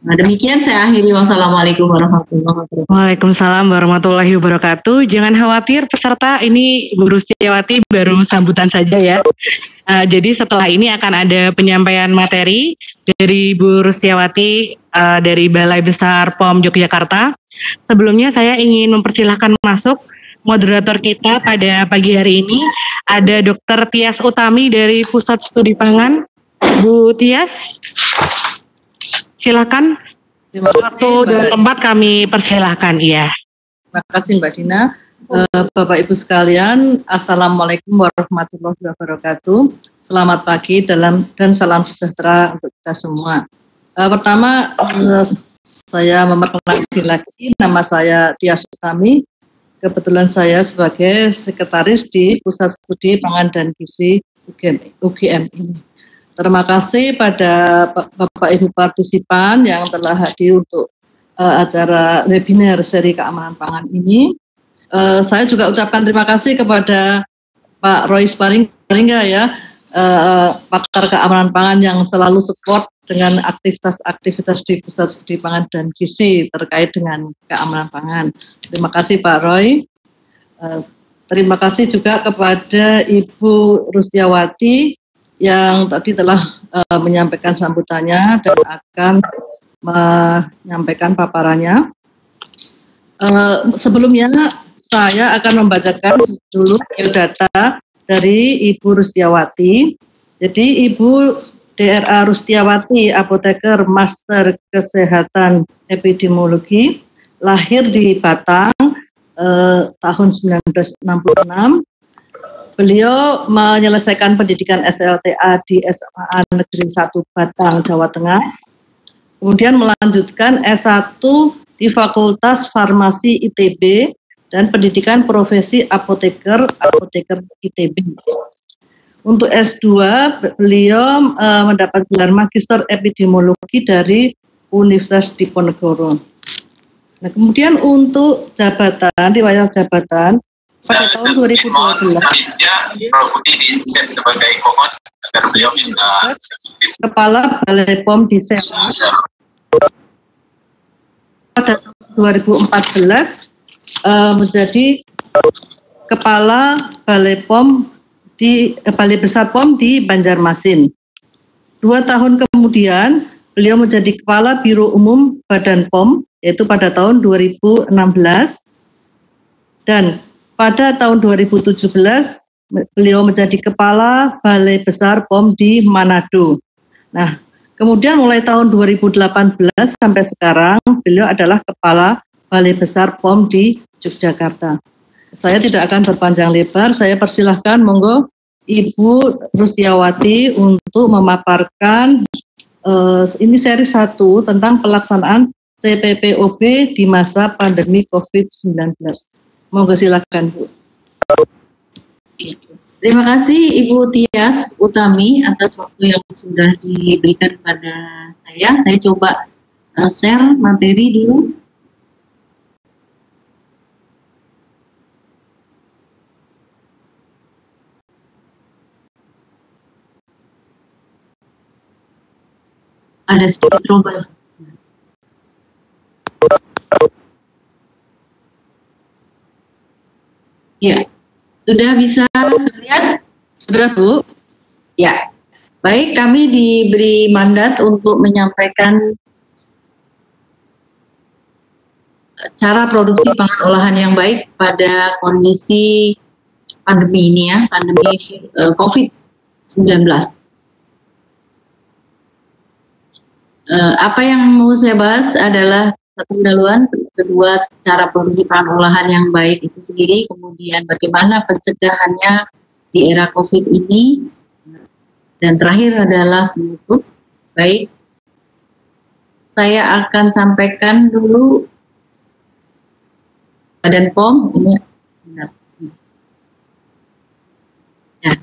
[SPEAKER 4] Nah, demikian saya akhiri. Wassalamualaikum warahmatullahi wabarakatuh.
[SPEAKER 1] Waalaikumsalam warahmatullahi wabarakatuh. Jangan khawatir peserta, ini Bu Rustiawati baru sambutan saja ya. Jadi setelah ini akan ada penyampaian materi dari Bu Rustiawati dari Balai Besar POM Yogyakarta. Sebelumnya saya ingin mempersilahkan masuk moderator kita pada pagi hari ini. Ada Dr. Tias Utami dari Pusat Studi Pangan. Bu Tias, silakan.
[SPEAKER 5] Terima kasih.
[SPEAKER 1] Waktu dan tempat kami persilahkan, iya.
[SPEAKER 5] Terima kasih Mbak Dina. Bapak Ibu sekalian, Assalamualaikum warahmatullahi wabarakatuh. Selamat pagi dan salam sejahtera untuk kita semua. Pertama, saya memperkenalkan lagi, nama saya Tias Utami. Kebetulan saya sebagai sekretaris di Pusat Studi Pangan dan Gizi UGM ini. Terima kasih pada Bapak Ibu partisipan yang telah hadir untuk acara webinar seri keamanan pangan ini. Saya juga ucapkan terima kasih kepada Pak Roy Sparingga ya, pakar keamanan pangan yang selalu support dengan aktivitas-aktivitas di Pusat Studi Pangan dan Gizi terkait dengan keamanan pangan. Terima kasih Pak Roy. Terima kasih juga kepada Ibu Rustiawati yang tadi telah menyampaikan sambutannya dan akan menyampaikan paparannya. Sebelumnya saya akan membacakan dulu biodata dari Ibu Rustiawati. Jadi Ibu DRA Rustiawati, apoteker Master Kesehatan Epidemiologi, lahir di Batang tahun 1966. Beliau menyelesaikan pendidikan SLTA di SMA Negeri 1 Batang, Jawa Tengah. Kemudian melanjutkan S1 di Fakultas Farmasi ITB dan pendidikan profesi apoteker ITB. Untuk S2, beliau mendapat gelar Magister Epidemiologi dari Universitas Diponegoro. Nah, kemudian untuk jabatan, riwayat jabatan, pada tahun 2012
[SPEAKER 6] sebagai co-host agar beliau bisa
[SPEAKER 5] Kepala Balai POM di Serang. Pada 2014 menjadi Kepala Balai POM di Balai Besar POM di Banjarmasin. 2 tahun kemudian beliau menjadi Kepala Biro Umum Badan POM, yaitu pada tahun 2016, dan pada tahun 2017, beliau menjadi Kepala Balai Besar POM di Manado. Nah, kemudian mulai tahun 2018 sampai sekarang, beliau adalah Kepala Balai Besar POM di Yogyakarta. Saya tidak akan berpanjang lebar, saya persilahkan monggo Ibu Rustiawati untuk memaparkan ini seri 1 tentang pelaksanaan TPPOB di masa pandemi COVID-19. Monggo silakan, Bu.
[SPEAKER 4] Terima kasih Ibu Tias Utami atas waktu yang sudah diberikan kepada saya. Saya coba share materi dulu. Ada sedikit trouble. Ya, sudah bisa lihat?
[SPEAKER 5] Sudah, Bu?
[SPEAKER 4] Ya, baik, kami diberi mandat untuk menyampaikan cara produksi pangan olahan yang baik pada kondisi pandemi ini ya, pandemi COVID-19. Apa yang mau saya bahas adalah satu pendahuluan, kedua cara produksi pangan olahan yang baik itu sendiri, kemudian bagaimana pencegahannya di era COVID ini, dan terakhir adalah penutup. Baik, saya akan sampaikan dulu Badan POM ini benar. Nah,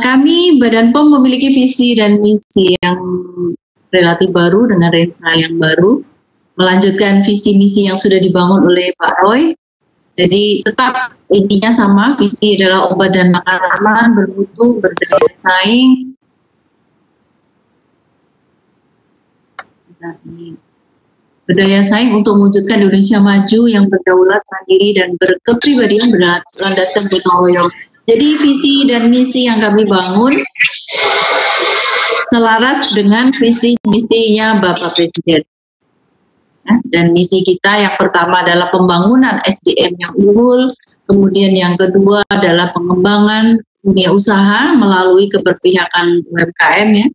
[SPEAKER 4] kami Badan POM memiliki visi dan misi yang relatif baru dengan Renstra yang baru, melanjutkan visi misi yang sudah dibangun oleh Pak Roy. Jadi tetap intinya sama, visi adalah obat dan makanan aman, bermutu, berdaya saing. Berdaya saing untuk mewujudkan Indonesia maju yang berdaulat, mandiri, dan berkepribadian berlandaskan gotong royong. Jadi visi dan misi yang kami bangun selaras dengan visi misinya Bapak Presiden. Dan misi kita yang pertama adalah pembangunan SDM yang unggul, kemudian yang kedua adalah pengembangan dunia usaha melalui keberpihakan UMKM ya.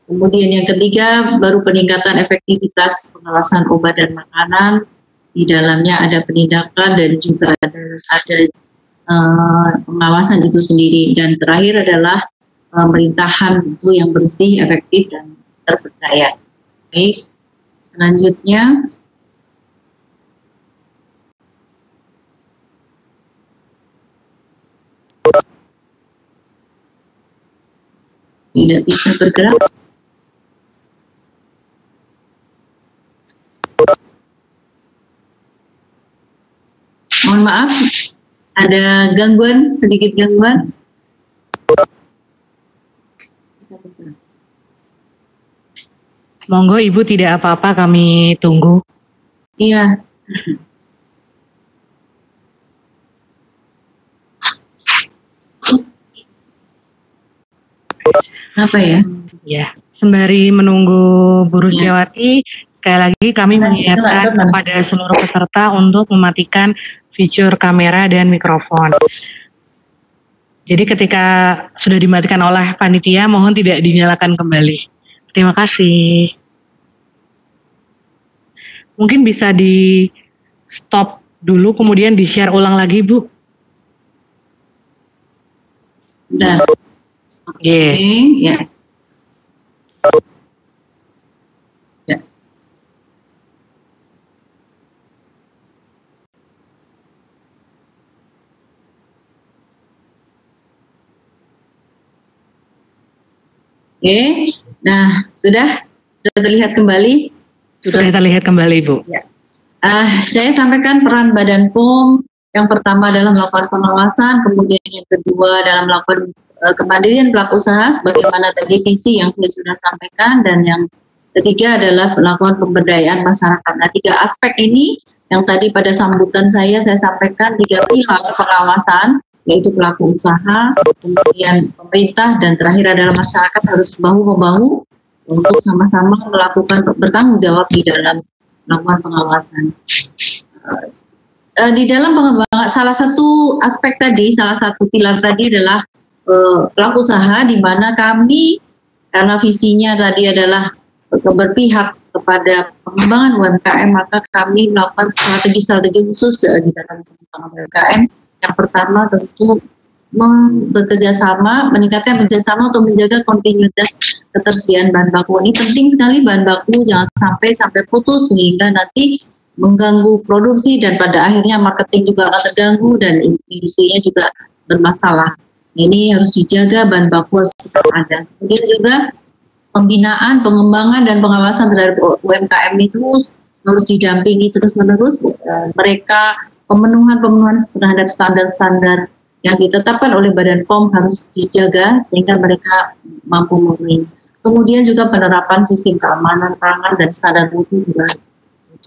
[SPEAKER 4] Kemudian yang ketiga baru peningkatan efektivitas pengawasan obat dan makanan, di dalamnya ada penindakan dan juga ada pengawasan itu sendiri. Dan terakhir adalah pemerintahan itu yang bersih, efektif, dan terpercaya. Baik, selanjutnya. Tidak bisa bergerak. Mohon maaf, ada gangguan, sedikit gangguan.
[SPEAKER 1] Monggo Ibu, tidak apa-apa, kami tunggu.
[SPEAKER 4] Iya. Apa ya?
[SPEAKER 1] Ya, sembari menunggu Bu Rustiawati, sekali lagi kami mengingatkan kepada seluruh peserta untuk mematikan fitur kamera dan mikrofon. Jadi ketika sudah dimatikan oleh panitia, mohon tidak dinyalakan kembali. Terima kasih. Mungkin bisa stop dulu kemudian di-share ulang lagi, Bu.
[SPEAKER 4] Bentar.
[SPEAKER 1] Oke.
[SPEAKER 4] Ya. Ya. Oke. Nah, sudah terlihat kembali?
[SPEAKER 1] Sudah terlihat kembali, Bu.
[SPEAKER 4] Ya. Saya sampaikan peran Badan POM. Yang pertama adalah melakukan pengawasan, kemudian yang kedua adalah melakukan kemandirian pelaku usaha, sebagaimana tadi visi yang saya sudah sampaikan, dan yang ketiga adalah melakukan pemberdayaan masyarakat. Nah, 3 aspek ini yang tadi pada sambutan saya sampaikan 3 pilar pengawasan, yaitu pelaku usaha, kemudian pemerintah, dan terakhir adalah masyarakat harus bahu-membahu untuk sama-sama melakukan bertanggung jawab di dalam melakukan pengawasan. Di dalam pengembangan salah satu aspek tadi, salah satu pilar tadi adalah pelaku usaha, di mana kami karena visinya tadi adalah berpihak kepada pengembangan UMKM, maka kami melakukan strategi khusus di dalam pengembangan UMKM. Yang pertama tentu meningkatkan kerjasama untuk menjaga kontinuitas ketersediaan bahan baku. Ini penting sekali, bahan baku jangan sampai putus sehingga nanti mengganggu produksi dan pada akhirnya marketing juga akan terganggu dan industrinya juga bermasalah. Ini harus dijaga, bahan baku harus ada. Kemudian juga pembinaan, pengembangan dan pengawasan terhadap UMKM itu harus didampingi terus-menerus. Mereka pemenuhan terhadap standar-standar yang ditetapkan oleh Badan POM harus dijaga sehingga mereka mampu memenuhi. Kemudian juga penerapan sistem keamanan pangan dan standar mutu juga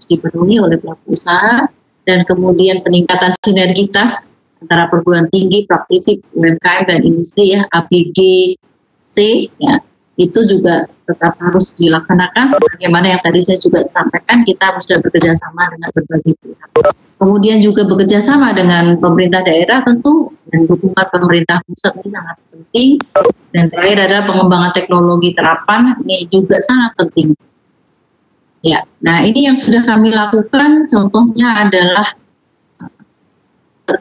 [SPEAKER 4] dipenuhi oleh pelaku usaha, dan kemudian peningkatan sinergitas antara perguruan tinggi, praktisi, UMKM dan industri ya, ABGC ya, itu juga tetap harus dilaksanakan sebagaimana yang tadi saya juga sampaikan, kita harus bekerja sama dengan berbagai pihak. Kemudian juga bekerja sama dengan pemerintah daerah tentu, dan dukungan pemerintah pusat ini sangat penting. Dan terakhir adalah pengembangan teknologi terapan, ini juga sangat penting. Ya, nah ini yang sudah kami lakukan, contohnya adalah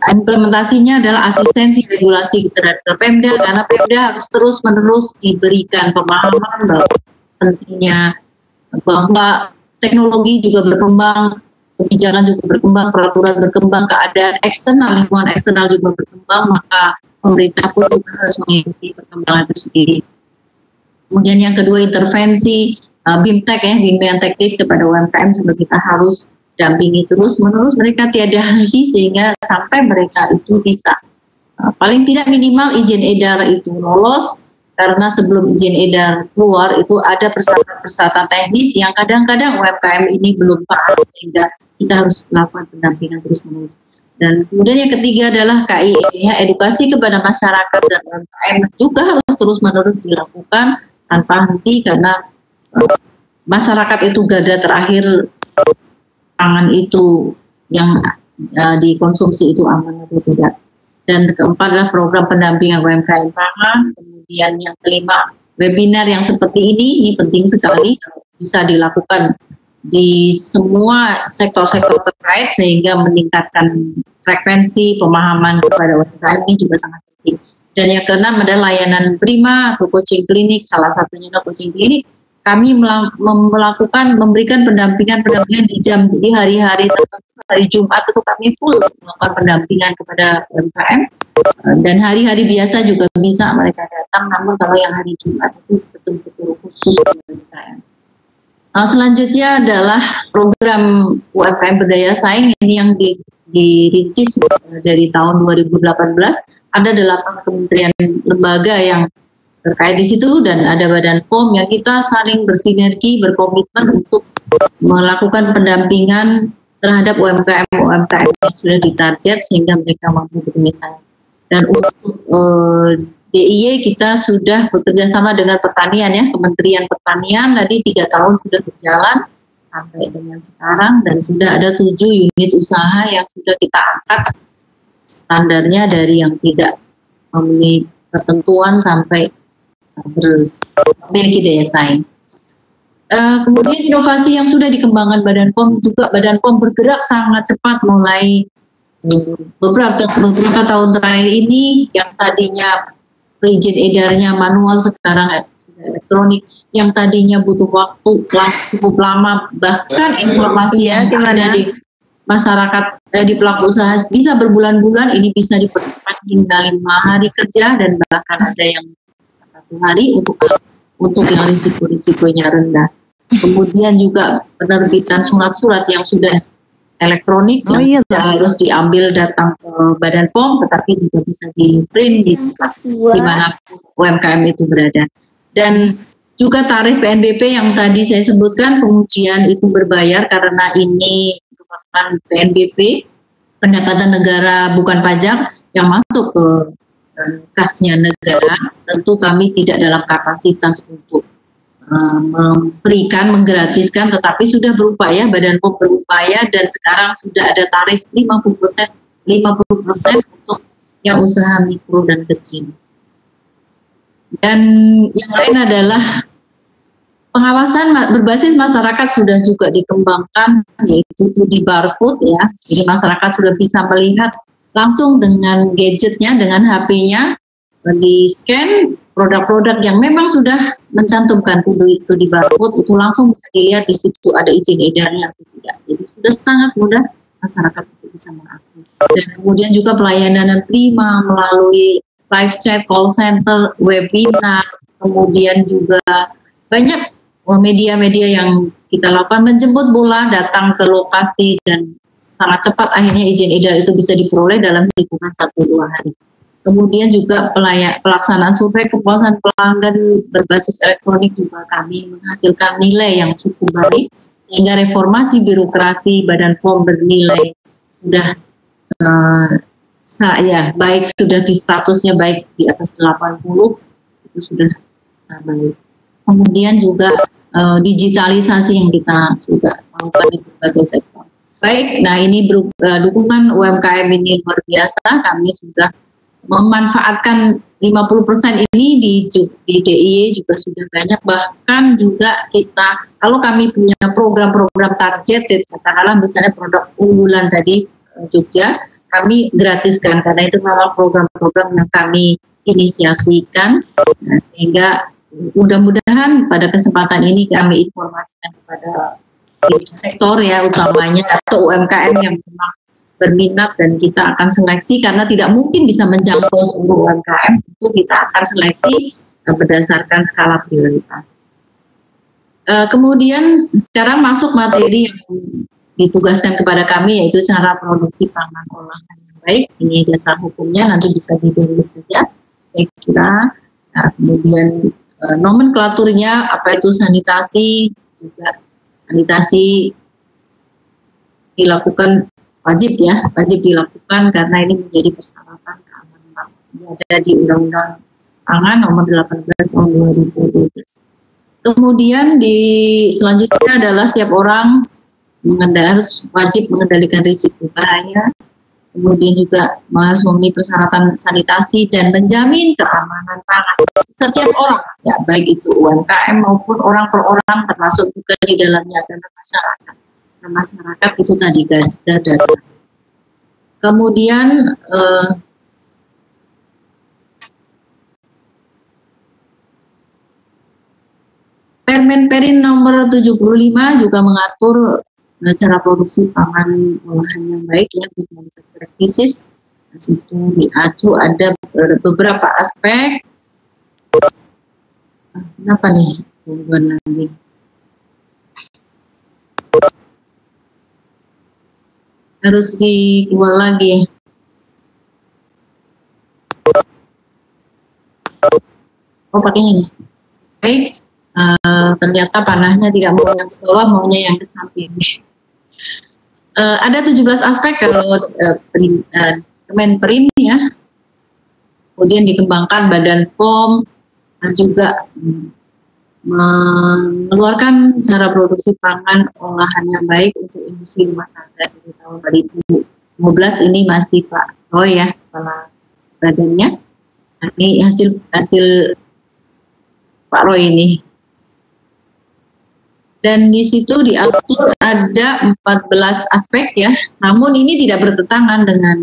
[SPEAKER 4] implementasinya adalah asistensi regulasi terhadap Pemda, karena Pemda harus terus-menerus diberikan pemahaman bahwa pentingnya bahwa teknologi juga berkembang, kebijakan juga berkembang, peraturan berkembang, keadaan eksternal, lingkungan eksternal juga berkembang, maka pemerintah pun juga harus mengikuti perkembangan itu sendiri. Kemudian yang kedua, intervensi BIMTEK ya, bimbingan teknis kepada UMKM juga kita harus dampingi terus-menerus, mereka tiada henti sehingga sampai mereka itu bisa paling tidak minimal izin edar itu lolos, karena sebelum izin edar keluar itu ada persyaratan teknis yang kadang-kadang UMKM ini belum paham sehingga kita harus melakukan pendampingan terus-menerus. Dan kemudian yang ketiga adalah KIE ya, edukasi kepada masyarakat dan UMKM juga harus terus-menerus dilakukan tanpa henti, karena masyarakat itu garda terakhir, pangan itu yang dikonsumsi itu aman atau tidak. Dan keempat adalah program pendampingan UMKM pangan. Kemudian yang kelima, webinar yang seperti ini penting sekali, bisa dilakukan di semua sektor-sektor terkait sehingga meningkatkan frekuensi pemahaman kepada UMKM ini juga sangat penting. Dan yang keenam adalah layanan prima atau coaching klinik, salah satunya adalah coaching klinik. Kami memberikan pendampingan di hari-hari tertentu, hari Jumat itu kami full melakukan pendampingan kepada UMKM, dan hari-hari biasa juga bisa mereka datang, namun kalau yang hari Jumat itu betul-betul khusus untuk UMKM. Selanjutnya adalah program UMKM Berdaya Saing, ini yang dirintis dari tahun 2018, ada 8 kementerian lembaga yang terkait di situ, dan ada Badan POM yang kita saling bersinergi, berkomitmen untuk melakukan pendampingan terhadap UMKM yang sudah ditarget sehingga mereka mampu bersaing. Dan untuk DIY kita sudah bekerja sama dengan pertanian ya, Kementerian Pertanian tadi 3 tahun sudah berjalan sampai dengan sekarang, dan sudah ada 7 unit usaha yang sudah kita angkat standarnya dari yang tidak memenuhi ketentuan sampai memiliki daya saing. Kemudian inovasi yang sudah dikembangkan Badan POM juga, Badan POM bergerak sangat cepat mulai beberapa tahun terakhir ini, yang tadinya izin edarnya manual sekarang sudah elektronik, yang tadinya butuh waktu cukup lama, bahkan informasi yang ada di masyarakat, di pelaku usaha bisa berbulan-bulan, ini bisa dipercepat hingga 5 hari kerja dan bahkan ada yang 1 hari untuk yang risikonya rendah. Kemudian juga penerbitan surat-surat yang sudah elektronik yang harus diambil datang ke Badan POM, tetapi juga bisa di print di tempat di mana UMKM itu berada. Dan juga tarif PNBP yang tadi saya sebutkan, pengujian itu berbayar karena ini merupakan PNBP, pendapatan negara bukan pajak yang masuk ke kasnya negara. Tentu kami tidak dalam kapasitas untuk memberikan, menggratiskan, tetapi sudah berupaya, Badan POM berupaya dan sekarang sudah ada tarif 50% untuk yang usaha mikro dan kecil. Dan yang lain adalah pengawasan berbasis masyarakat sudah juga dikembangkan, yaitu di barcode ya. Jadi masyarakat sudah bisa melihat langsung dengan gadgetnya, dengan HP-nya, di scan produk-produk yang memang sudah mencantumkan itu di barcode, itu langsung bisa dilihat di situ ada izin edarnya atau tidak. Jadi sudah sangat mudah masyarakat itu bisa mengakses. Dan kemudian juga pelayanan prima melalui live chat, call center, webinar, kemudian juga banyak media-media yang kita lakukan, menjemput bola, datang ke lokasi, dan sangat cepat akhirnya izin edar itu bisa diperoleh dalam hitungan 1-2 hari. Kemudian juga pelaksanaan survei kepuasan pelanggan berbasis elektronik juga kami menghasilkan nilai yang cukup baik, sehingga reformasi birokrasi Badan POM bernilai sudah baik, sudah di statusnya baik di atas 80, itu sudah baik. Kemudian juga digitalisasi yang kita sudah lakukan di berbagai sektor. Baik, nah ini dukungan UMKM ini luar biasa, kami sudah memanfaatkan 50% ini di DIY juga sudah banyak, bahkan juga kita, kalau kami punya program-program targeted, katakanlah misalnya produk unggulan tadi Jogja, kami gratiskan karena itu memang program-program yang kami inisiasikan, nah, sehingga mudah-mudahan pada kesempatan ini kami informasikan kepada sektor ya utamanya atau UMKM yang memang berminat, dan kita akan seleksi karena tidak mungkin bisa menjangkau seluruh UMKM, itu kita akan seleksi berdasarkan skala prioritas. Kemudian sekarang masuk materi yang ditugaskan kepada kami, yaitu cara produksi pangan olahan yang baik. Ini dasar hukumnya, nanti bisa di-download saja saya kira. Nah, kemudian nomenklaturnya apa itu sanitasi, juga sanitasi dilakukan wajib dilakukan karena ini menjadi persyaratan keamanan. Ini ada di Undang-Undang Pangan Nomor 18 Tahun 2012. Kemudian selanjutnya adalah setiap orang harus wajib mengendalikan risiko bahaya. Kemudian juga harus memenuhi persyaratan sanitasi dan menjamin keamanan pangan. Setiap orang, ya baik itu UMKM maupun orang per orang, termasuk juga di dalamnya adalah masyarakat. Masyarakat itu tadi garda. Kemudian Permen nomor 75 juga mengatur cara produksi pangan olahan yang baik ya, good manufacturing practices. Di situ diacu ada beberapa aspek. Kenapa nih gangguan lagi? Harus dikeluar lagi. Oh, pakainya nih. Baik, ternyata panahnya tidak mau yang ke bawah, maunya yang ke samping. Ada 17 aspek kalau Kemenperin ya. Kemudian dikembangkan Badan POM juga mengeluarkan cara produksi pangan olahan yang baik untuk industri rumah tangga dari tahun 2015. Ini masih Pak Roy ya kepala badannya. Nah, ini hasil Pak Roy ini. Dan di situ diatur ada 14 aspek ya. Namun ini tidak bertentangan dengan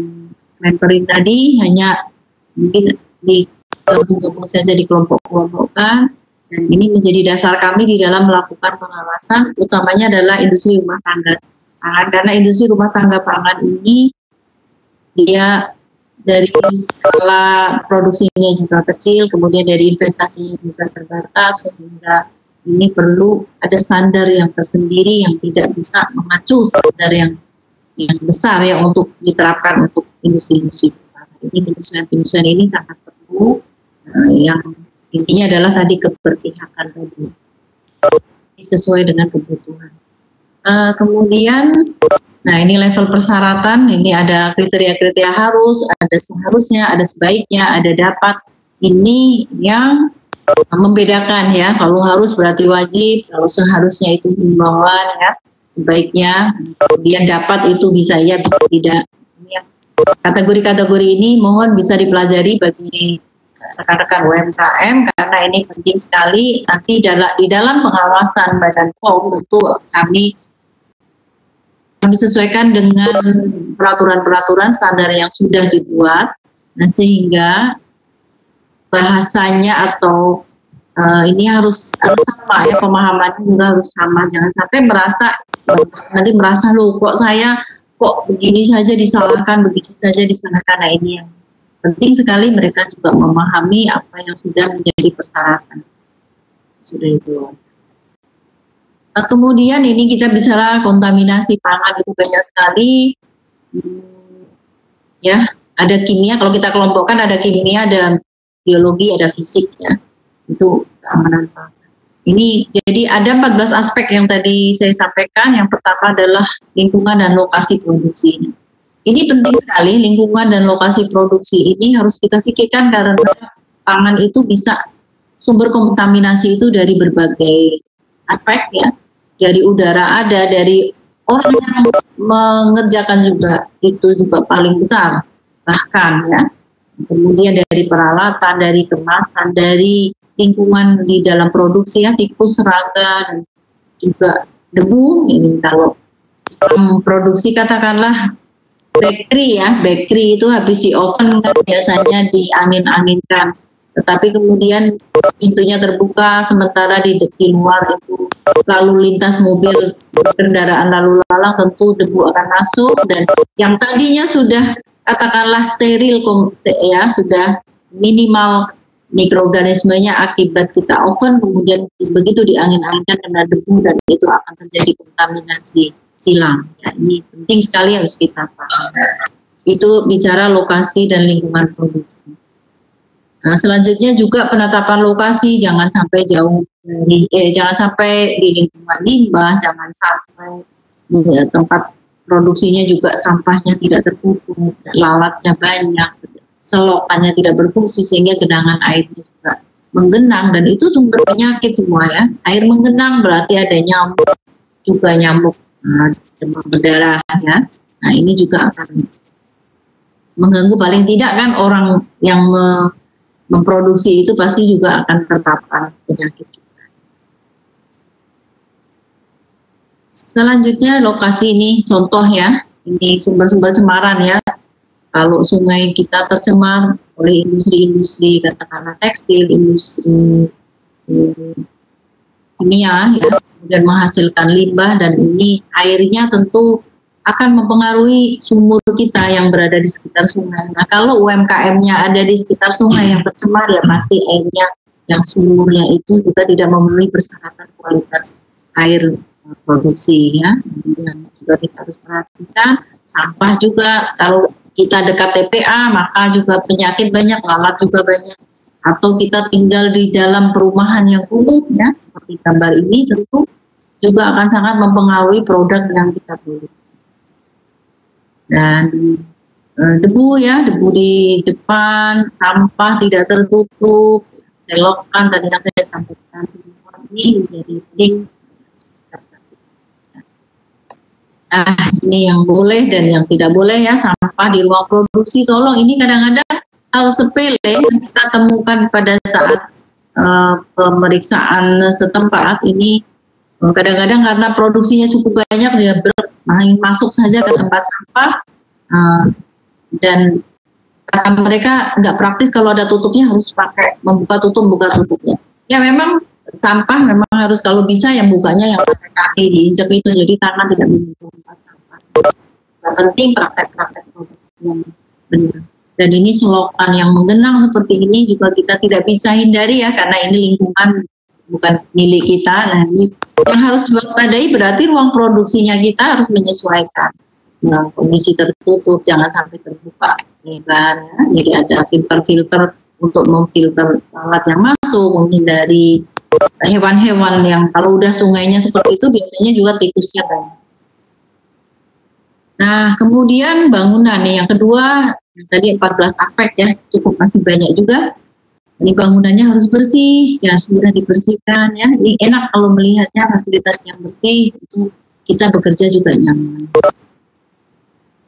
[SPEAKER 4] Menperin tadi, hanya mungkin digabung-gabung saja, dikelompok-kelompokkan. Dan ini menjadi dasar kami di dalam melakukan pengawasan, utamanya adalah industri rumah tangga pangan. Karena industri rumah tangga pangan ini dia dari skala produksinya juga kecil, kemudian dari investasinya juga terbatas, sehingga ini perlu ada standar yang tersendiri yang tidak bisa mengacu standar yang besar ya untuk diterapkan untuk industri-industri besar. Ini penyesuaian ini sangat perlu, yang intinya adalah tadi keberpihakan tadi, sesuai dengan kebutuhan. Kemudian, nah ini level persyaratan, ini ada kriteria-kriteria harus, ada seharusnya, ada sebaiknya, ada dapat. Ini yang membedakan ya, kalau harus berarti wajib, kalau seharusnya itu himbauan ya, sebaiknya, kemudian dapat itu bisa ya, bisa tidak. Kategori-kategori ini mohon bisa dipelajari bagi rekan-rekan UMKM, karena ini penting sekali. Nanti di dalam pengawasan Badan POM tentu kami sesuaikan dengan peraturan-peraturan standar yang sudah dibuat, nah sehingga bahasanya atau ini harus sama ya, pemahamannya juga harus sama. Jangan sampai merasa loh kok saya kok begini saja disalahkan, begitu saja disalahkan. Nah ini yang penting sekali, mereka juga memahami apa yang sudah menjadi persyaratan sudah dibuat. Kemudian ini kita bicara kontaminasi pangan, itu banyak sekali ya, ada kimia, kalau kita kelompokkan ada kimia, ada biologi, ada fisik ya, itu keamanan pangan. Ini jadi ada 14 aspek yang tadi saya sampaikan. Yang pertama adalah lingkungan dan lokasi produksi. Ini penting sekali, lingkungan dan lokasi produksi ini harus kita pikirkan, karena pangan itu bisa sumber kontaminasi itu dari berbagai aspek ya. Dari udara ada, dari orang yang mengerjakan juga, itu juga paling besar bahkan ya. Kemudian dari peralatan, dari kemasan, dari lingkungan di dalam produksi ya, tikus, serangga, dan juga debu. Ini kalau produksi katakanlah bakery ya, bakery itu habis di oven kan biasanya diangin-anginkan, tetapi kemudian pintunya terbuka, sementara di luar itu lalu lintas mobil, kendaraan lalu lalang, tentu debu akan masuk, dan yang tadinya sudah katakanlah steril ya, sudah minimal mikroorganismenya akibat kita oven, kemudian begitu diangin-anginkan kena debu, dan itu akan terjadi kontaminasi silang. Ya, ini penting sekali harus kita paham. Itu bicara lokasi dan lingkungan produksi. Nah, selanjutnya juga penetapan lokasi, jangan sampai jauh dari, jangan sampai di lingkungan limbah, jangan sampai di tempat produksinya juga sampahnya tidak tertutup, lalatnya banyak, selokannya tidak berfungsi sehingga genangan airnya juga menggenang, dan itu sumber penyakit semua ya. Air menggenang berarti ada nyamuk, juga nyamuk demam berdarah ya. Nah ini juga akan mengganggu, paling tidak kan orang yang memproduksi itu pasti juga akan terpapar penyakit juga. Selanjutnya lokasi ini contoh ya, ini sumber-sumber cemaran ya. Kalau sungai kita tercemar oleh industri-industri katakanlah tekstil, industri kimia ya, kemudian menghasilkan limbah, dan ini airnya tentu akan mempengaruhi sumur kita yang berada di sekitar sungai. Nah, kalau UMKM-nya ada di sekitar sungai yang tercemar, ya pasti airnya yang sumurnya itu juga tidak memenuhi persyaratan kualitas air produksi ya. Yang juga kita harus perhatikan. Sampah juga, kalau kita dekat TPA maka juga penyakit banyak, lalat juga banyak. Atau kita tinggal di dalam perumahan yang kumuh ya, seperti gambar ini, tentu juga akan sangat mempengaruhi produk yang kita produksi. Dan debu ya, debu di depan, sampah tidak tertutup, selokan tadi yang saya sampaikan, semua ini menjadi penting. Nah, ini yang boleh dan yang tidak boleh ya, sampah di ruang produksi. Tolong, ini kadang-kadang hal sepele yang kita temukan pada saat pemeriksaan setempat. Ini Kadang-kadang karena produksinya cukup banyak, dia masuk saja ke tempat sampah, dan karena mereka nggak praktis kalau ada tutupnya harus pakai buka tutupnya. Ya memang sampah memang harus kalau bisa yang bukanya yang pakai kaki diinjek itu, jadi tangan tidak menyentuh tempat sampah. Nah, penting praktek-praktek produksi yang benar. Dan ini selokan yang menggenang seperti ini juga kita tidak bisa hindari ya, karena ini lingkungan bukan milik kita. Nah, ini yang harus diwaspadai berarti ruang produksinya kita harus menyesuaikan. Nah, kondisi tertutup, jangan sampai terbuka lebar ya. Jadi ada filter-filter untuk memfilter alat yang masuk, menghindari hewan-hewan yang kalau udah sungainya seperti itu biasanya juga tikusnya banyak. Nah, kemudian bangunan nih yang kedua, tadi 14 aspek ya, cukup masih banyak juga. Ini bangunannya harus bersih, jangan mudah dibersihkan ya. Ini enak kalau melihatnya fasilitas yang bersih, itu kita bekerja juga nyaman.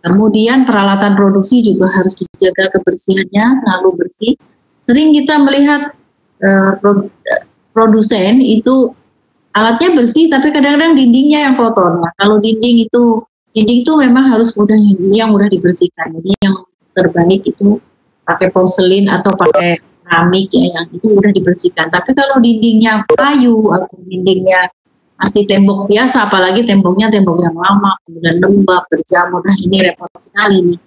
[SPEAKER 4] Kemudian peralatan produksi juga harus dijaga kebersihannya, selalu bersih. Sering kita melihat produsen itu alatnya bersih, tapi kadang-kadang dindingnya yang kotor. Nah, kalau dinding itu memang harus mudah dibersihkan. Jadi yang terbaik itu pakai porselin atau pakai keramik ya, yang itu mudah dibersihkan. Tapi kalau dindingnya kayu atau dindingnya masih tembok biasa, apalagi temboknya tembok yang lama, kemudian lembab, berjamur, nah ini repot sekali nih.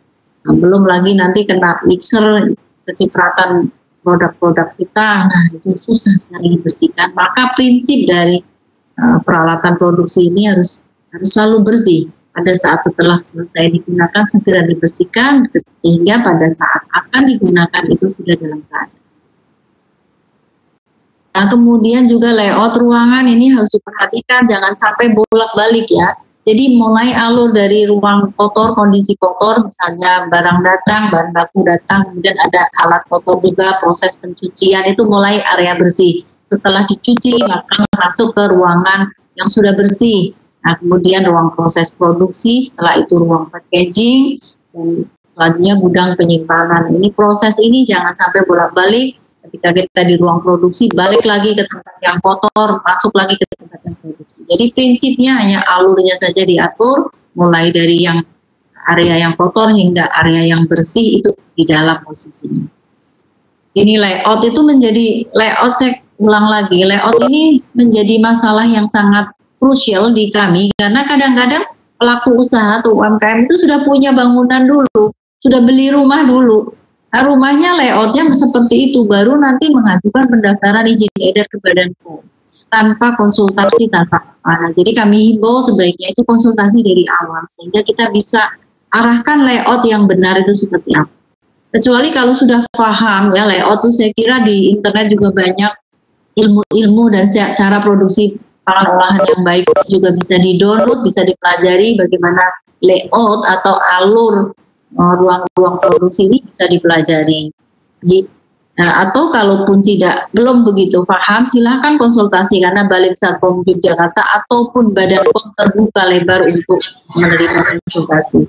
[SPEAKER 4] Nah, belum lagi nanti kena mixer, kecipratan produk-produk kita, nah itu susah sekali dibersihkan. Maka prinsip dari peralatan produksi ini harus selalu bersih. Pada saat setelah selesai digunakan segera dibersihkan, sehingga pada saat akan digunakan itu sudah dalam keadaan. Nah, kemudian juga layout ruangan ini harus diperhatikan, jangan sampai bolak-balik ya. Jadi mulai alur dari ruang kotor, kondisi kotor, misalnya barang datang, bahan baku datang, kemudian ada alat kotor juga, proses pencucian itu mulai area bersih. Setelah dicuci maka masuk ke ruangan yang sudah bersih. Nah, kemudian ruang proses produksi, setelah itu ruang packaging, dan selanjutnya gudang penyimpanan. Ini proses ini jangan sampai bolak-balik. Ketika kita di ruang produksi, balik lagi ke tempat yang kotor, masuk lagi ke tempat yang produksi. Jadi prinsipnya hanya alurnya saja diatur, mulai dari yang area yang kotor hingga area yang bersih itu di dalam posisinya. Ini layout itu menjadi, saya ulang lagi, layout ini menjadi masalah yang sangat krusial di kami, karena kadang-kadang pelaku usaha atau UMKM itu sudah punya bangunan dulu, sudah beli rumah dulu. Nah, rumahnya layoutnya seperti itu, baru nanti mengajukan pendaftaran izin edar ke Badan POM tanpa konsultasi, tanpa apa. Nah, jadi kami himbau sebaiknya itu konsultasi dari awal sehingga kita bisa arahkan layout yang benar itu seperti apa. Kecuali kalau sudah paham ya layout itu, saya kira di internet juga banyak ilmu-ilmu dan cara produksi pangan olahan yang baik juga bisa di-download, bisa dipelajari bagaimana layout atau alur ruang-ruang produksi ini bisa dipelajari. Atau kalaupun belum begitu paham, silahkan konsultasi karena Balai Besar POM Yogyakarta ataupun Badan POM terbuka lebar untuk menerima konsultasi.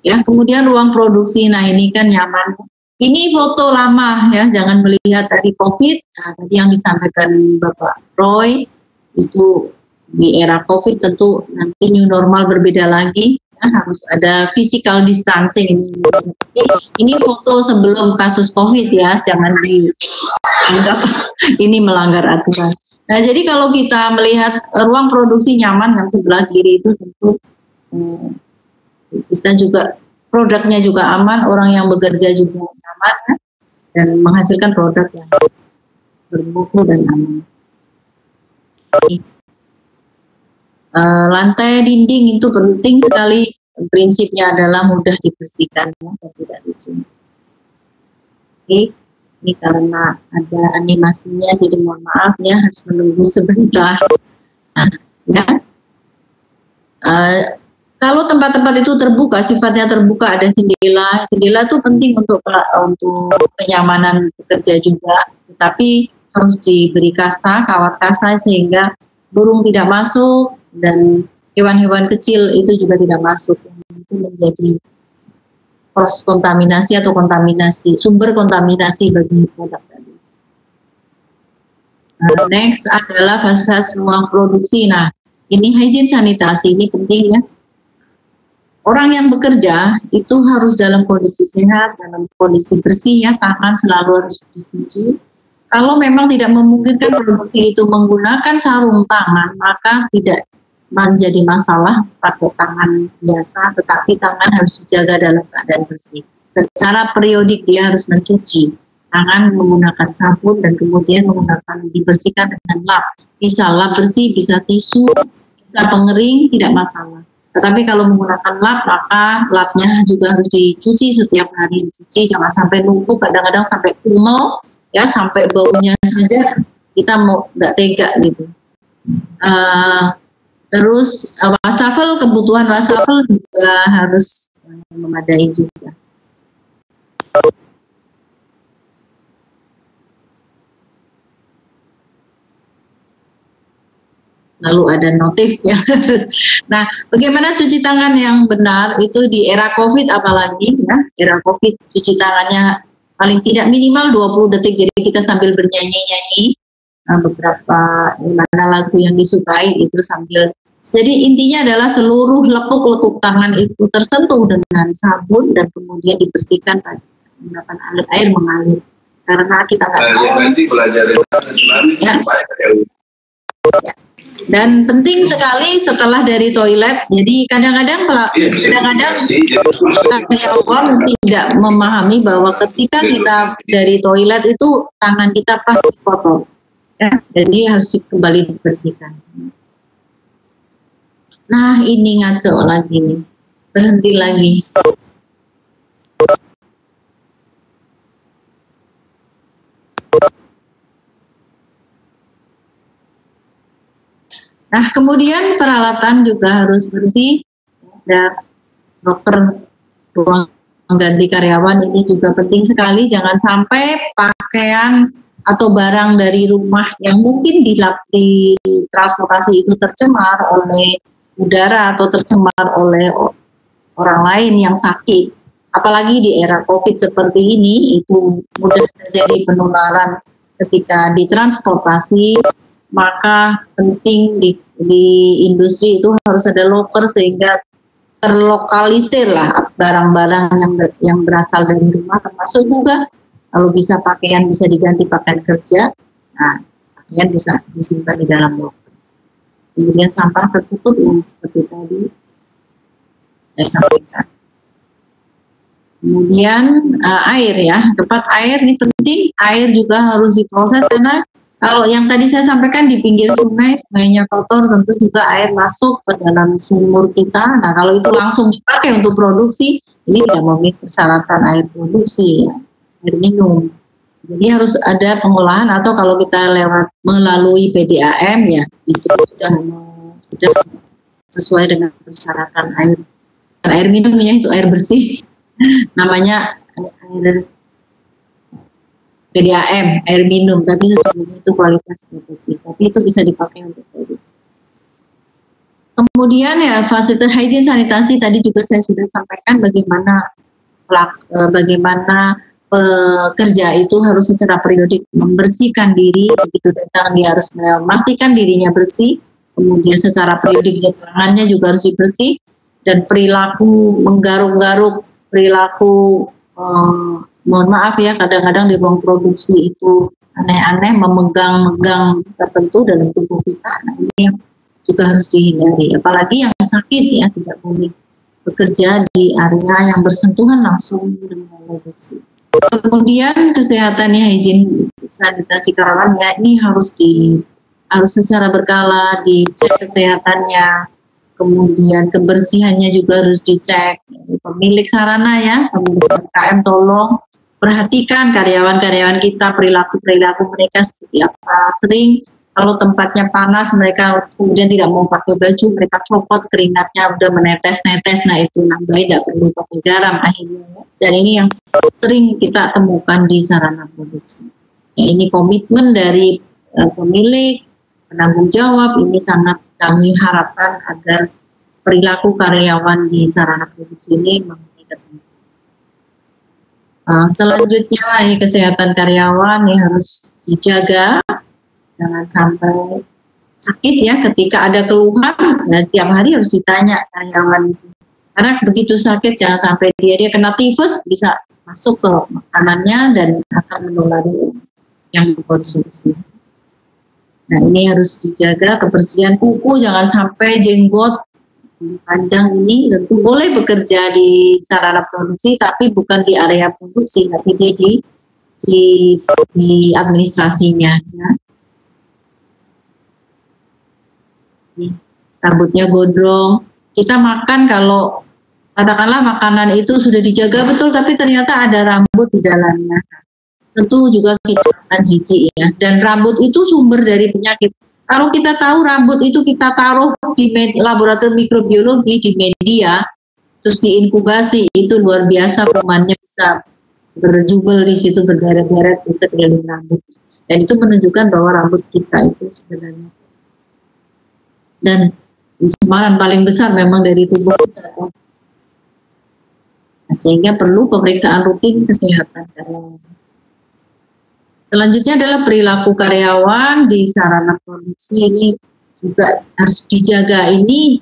[SPEAKER 4] Ya, kemudian ruang produksi, nah ini kan nyaman. Ini foto lama ya, jangan melihat tadi COVID. Nah, tadi yang disampaikan Bapak Roy itu di era COVID tentu nanti new normal berbeda lagi. Harus ada physical distancing ini foto sebelum kasus COVID ya, jangan dianggap ini melanggar aturan. Nah, jadi kalau kita melihat ruang produksi nyaman yang sebelah kiri itu tentu kita juga produknya juga aman, orang yang bekerja juga aman ya, dan menghasilkan produk yang bermutu dan aman. Lantai dinding itu penting sekali, prinsipnya adalah mudah dibersihkan ya, dan tidak licin. Oke, ini karena ada animasinya jadi mohon maaf ya, harus menunggu sebentar. Nah, ya. Kalau tempat-tempat itu terbuka, sifatnya terbuka, ada jendela itu penting untuk kenyamanan bekerja juga, tetapi harus diberi kawat kasa sehingga burung tidak masuk dan hewan-hewan kecil itu juga tidak masuk. Itu menjadi proses kontaminasi atau sumber kontaminasi bagi produk tadi. Next adalah fasilitas ruang produksi. Nah, ini hygiene sanitasi ini penting ya. Orang yang bekerja itu harus dalam kondisi sehat, dalam kondisi bersih ya, tangan selalu harus dicuci. Kalau memang tidak memungkinkan produksi itu menggunakan sarung tangan, maka tidak menjadi masalah pakai tangan biasa, tetapi tangan harus dijaga dalam keadaan bersih. Secara periodik dia harus mencuci tangan menggunakan sabun dan kemudian menggunakan dibersihkan dengan lap. Bisa lap bersih, bisa tisu, bisa pengering, tidak masalah. Tetapi kalau menggunakan lap, maka lapnya juga harus dicuci setiap hari, dicuci, jangan sampai numpuk, kadang-kadang sampai kumel, ya sampai baunya saja kita mau nggak tega gitu. Terus wastafel, kebutuhan wastafel juga harus memadai juga. Lalu ada notif yang nah, bagaimana cuci tangan yang benar itu di era COVID apalagi ya, era COVID cuci tangannya paling tidak minimal 20 detik, jadi kita sambil bernyanyi-nyanyi beberapa mana lagu yang disukai itu sambil, jadi intinya adalah seluruh lekuk-lekuk tangan itu tersentuh dengan sabun dan kemudian dibersihkan menggunakan air mengalir, karena kita nggak tahu ya. Dan penting sekali setelah dari toilet, jadi kadang-kadang karyawan tidak memahami bahwa ketika kita dari toilet itu tangan kita pasti kotor, ya, jadi harus kembali dibersihkan. Nah ini ngaco lagi nih, berhenti lagi. Nah, kemudian peralatan juga harus bersih. Ada dokter ruang ganti karyawan ini juga penting sekali. Jangan sampai pakaian atau barang dari rumah yang mungkin di transportasi itu tercemar oleh udara atau tercemar oleh orang lain yang sakit. Apalagi di era COVID seperti ini, itu mudah terjadi penularan ketika ditransportasi. Maka penting di industri itu harus ada loker sehingga terlokalisir lah barang-barang yang berasal dari rumah, termasuk juga kalau bisa pakaian bisa diganti pakaian kerja, nah pakaian bisa disimpan di dalam loker. Kemudian sampah tertutup yang seperti tadi saya sampaikan. Kemudian air ya, tempat air ini penting, air juga harus diproses karena kalau yang tadi saya sampaikan di pinggir sungai, sungainya kotor, tentu juga air masuk ke dalam sumur kita. Nah, kalau itu langsung dipakai untuk produksi, ini tidak memenuhi persyaratan air produksi, ya, air minum. Jadi harus ada pengolahan atau kalau kita melalui PDAM, ya itu sudah sesuai dengan persyaratan air minumnya, itu air bersih, namanya air PDAM, air minum, tapi sesungguhnya itu kualitas bersih, tapi itu bisa dipakai untuk produksi. Kemudian ya fasilitas hygiene sanitasi tadi juga saya sudah sampaikan bagaimana pekerja itu harus secara periodik membersihkan diri, begitu datang dia harus memastikan dirinya bersih, kemudian secara periodik tangannya juga harus dibersih, dan perilaku menggaruk-garuk, perilaku mohon maaf ya, kadang-kadang di ruang produksi itu aneh-aneh, memegang-megang tertentu dalam tubuh kita. Nah ini yang juga harus dihindari. Apalagi yang sakit ya, tidak boleh bekerja di area yang bersentuhan langsung dengan produksi. Kemudian kesehatannya, hygiene sanitasi karyawan ya, ini harus secara berkala dicek kesehatannya. Kemudian kebersihannya juga harus dicek. Pemilik sarana ya, pemilik UMKM tolong perhatikan karyawan-karyawan kita, perilaku-perilaku mereka seperti apa. Sering kalau tempatnya panas mereka kemudian tidak mau pakai baju, mereka copot keringatnya udah menetes-netes, nah itu nambahin, tidak perlu pakai garam akhirnya. Dan ini yang sering kita temukan di sarana produksi. Ya, ini komitmen dari pemilik, penanggung jawab, ini sangat kami harapkan agar perilaku karyawan di sarana produksi ini memenuhi ketentuan. Selanjutnya ini kesehatan karyawan ini harus dijaga, jangan sampai sakit ya, ketika ada keluhan, nah, tiap hari harus ditanya karyawan itu. Karena begitu sakit jangan sampai dia kena tifus, bisa masuk ke makanannya dan akan menulari yang dikonsumsi. Nah ini harus dijaga kebersihan kuku, jangan sampai jenggot panjang ini tentu boleh bekerja di sarana produksi, tapi bukan di area produksi, tapi dia di administrasinya. Ya. Rambutnya gondrong. Kita makan kalau katakanlah makanan itu sudah dijaga betul, tapi ternyata ada rambut di dalamnya. Tentu juga kita akan jijik ya. Dan rambut itu sumber dari penyakit. Kalau kita tahu rambut itu kita taruh di laboratorium mikrobiologi di media, terus diinkubasi, itu luar biasa kumannya bisa berjubel di situ, berderet-deret di sekeliling rambut. Dan itu menunjukkan bahwa rambut kita itu sebenarnya. Dan pencemaran paling besar memang dari tubuh kita. Nah, sehingga perlu pemeriksaan rutin kesehatan karyawan. Selanjutnya adalah perilaku karyawan di sarana produksi, ini juga harus dijaga. Ini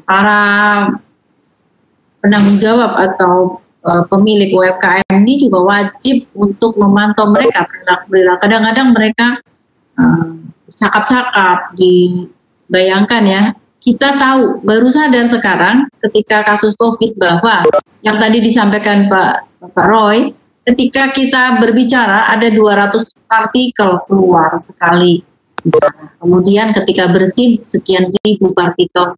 [SPEAKER 4] para penanggung jawab atau pemilik UMKM ini juga wajib untuk memantau mereka perilaku. Kadang-kadang mereka cakap-cakap, dibayangkan ya, kita tahu, baru sadar sekarang ketika kasus COVID bahwa yang tadi disampaikan Pak Roy, ketika kita berbicara ada 200 partikel keluar sekali bicara. Kemudian ketika bersin sekian ribu partikel.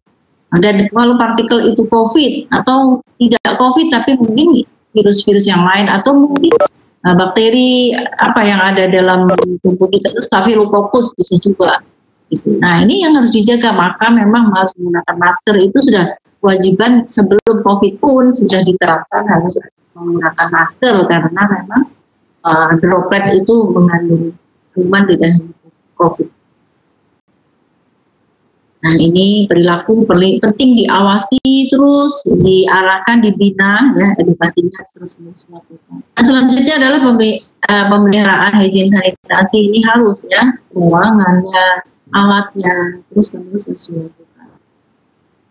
[SPEAKER 4] Dan kalau partikel itu COVID atau tidak COVID tapi mungkin virus-virus yang lain atau mungkin bakteri apa yang ada dalam tubuh kita itu Staphylococcus bisa juga gitu. Nah ini yang harus dijaga, maka memang harus menggunakan masker itu sudah kewajiban sebelum COVID pun sudah diterapkan harus menggunakan masker karena memang droplet itu mengandung kuman tidak hanya COVID. Nah ini perilaku penting diawasi terus, diarahkan, dibina, ya edukasinya terus dilakukan. Nah, selanjutnya adalah pemeliharaan higien sanitasi, ini harus ya, ruangannya, alatnya, terus menerus harus dilakukan.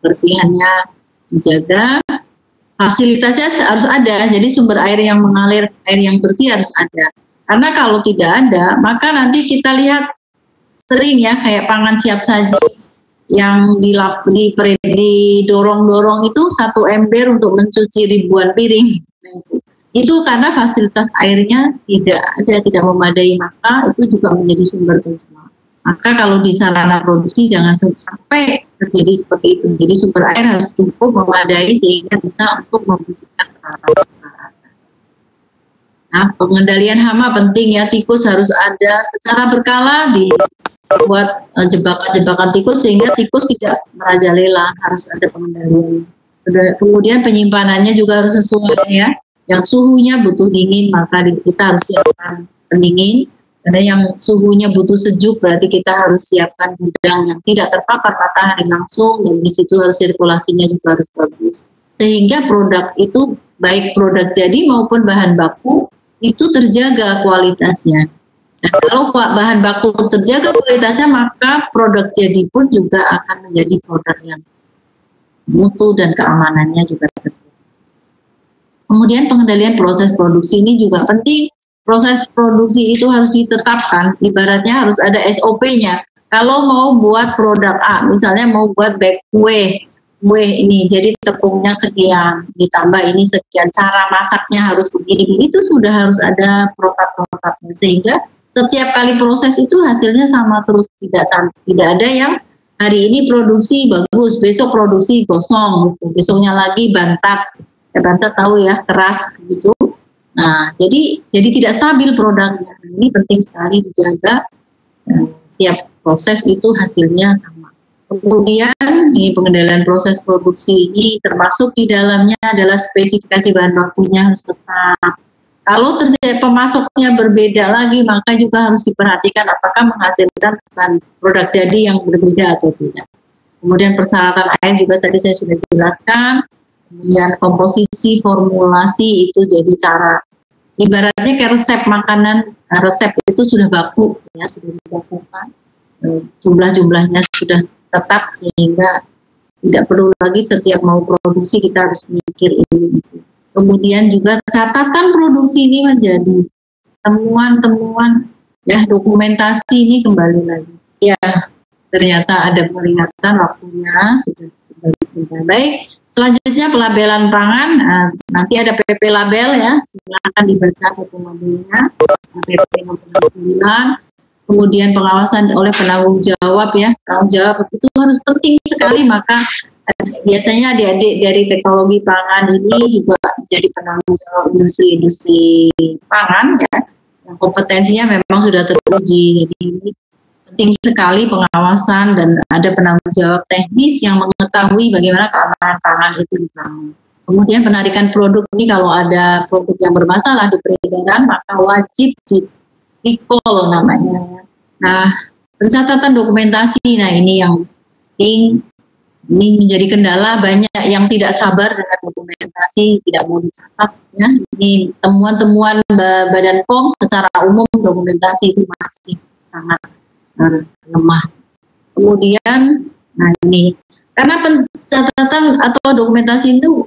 [SPEAKER 4] Bersihannya dijaga, fasilitasnya harus ada, jadi sumber air yang mengalir, air yang bersih harus ada. Karena kalau tidak ada, maka nanti kita lihat sering ya kayak pangan siap saji yang didorong-dorong itu satu ember untuk mencuci ribuan piring. Itu karena fasilitas airnya tidak memadai, maka itu juga menjadi sumber pencemaran. Maka kalau di sarana produksi jangan sampai terjadi seperti itu. Jadi sumber air harus cukup memadai sehingga bisa untuk membersihkan peralatan. Nah, pengendalian hama penting ya, tikus harus ada secara berkala buat jebakan-jebakan tikus sehingga tikus tidak merajalela, harus ada pengendalian. Kemudian penyimpanannya juga harus sesuai ya. Yang suhunya butuh dingin maka kita harus siapkan pendingin. Karena yang suhunya butuh sejuk berarti kita harus siapkan gudang yang tidak terpapar matahari langsung dan di situ harus sirkulasinya juga harus bagus. Sehingga produk itu baik produk jadi maupun bahan baku itu terjaga kualitasnya. Nah, kalau bahan baku terjaga kualitasnya, maka produk jadi pun juga akan menjadi produk yang mutu dan keamanannya juga terjaga. Kemudian pengendalian proses produksi ini juga penting. Proses produksi itu harus ditetapkan, ibaratnya harus ada SOP-nya. Kalau mau buat produk A, misalnya mau buat bag kue ini, jadi tepungnya sekian, ditambah ini sekian, cara masaknya harus begini, itu sudah harus ada protap-protapnya sehingga setiap kali proses itu hasilnya sama terus, tidak ada yang hari ini produksi bagus, besok produksi gosong, gitu. Besoknya lagi bantat, bantat tahu ya keras gitu. Nah jadi tidak stabil produknya. Ini penting sekali dijaga, setiap proses itu hasilnya sama. Kemudian ini pengendalian proses produksi ini termasuk di dalamnya adalah spesifikasi bahan bakunya harus tetap. Kalau terjadi pemasoknya berbeda lagi, maka juga harus diperhatikan apakah menghasilkan produk jadi yang berbeda atau tidak. Kemudian persyaratan air juga tadi saya sudah jelaskan. Kemudian komposisi, formulasi itu jadi cara. Ibaratnya kayak resep makanan, resep itu sudah baku, ya sudah dibakukan. jumlah-jumlahnya sudah tetap sehingga tidak perlu lagi setiap mau produksi kita harus mikir ini itu. Kemudian juga catatan produksi ini menjadi temuan-temuan ya, dokumentasi ini kembali lagi. Ya, ternyata ada peringatan waktunya sudah sebentar. Baik, selanjutnya pelabelan pangan. Nanti ada PP label ya, silakan dibaca PP labelnya. PP 69. Kemudian pengawasan oleh penanggung jawab ya, penanggung jawab itu harus penting sekali, maka biasanya adik-adik dari teknologi pangan ini juga menjadi penanggung jawab industri-industri pangan ya, yang kompetensinya memang sudah teruji. Jadi ini penting sekali pengawasan dan ada penanggung jawab teknis yang mengetahui bagaimana keamanan pangan itu dibangun. Kemudian penarikan produk ini, kalau ada produk yang bermasalah di peredaran maka wajib di recall namanya. Nah, pencatatan dokumentasi, nah ini yang penting, ini menjadi kendala, banyak yang tidak sabar dengan dokumentasi, tidak mau dicatat ya. Ini temuan-temuan Badan POM secara umum dokumentasi itu masih sangat lemah. Kemudian, nah ini karena pencatatan atau dokumentasi itu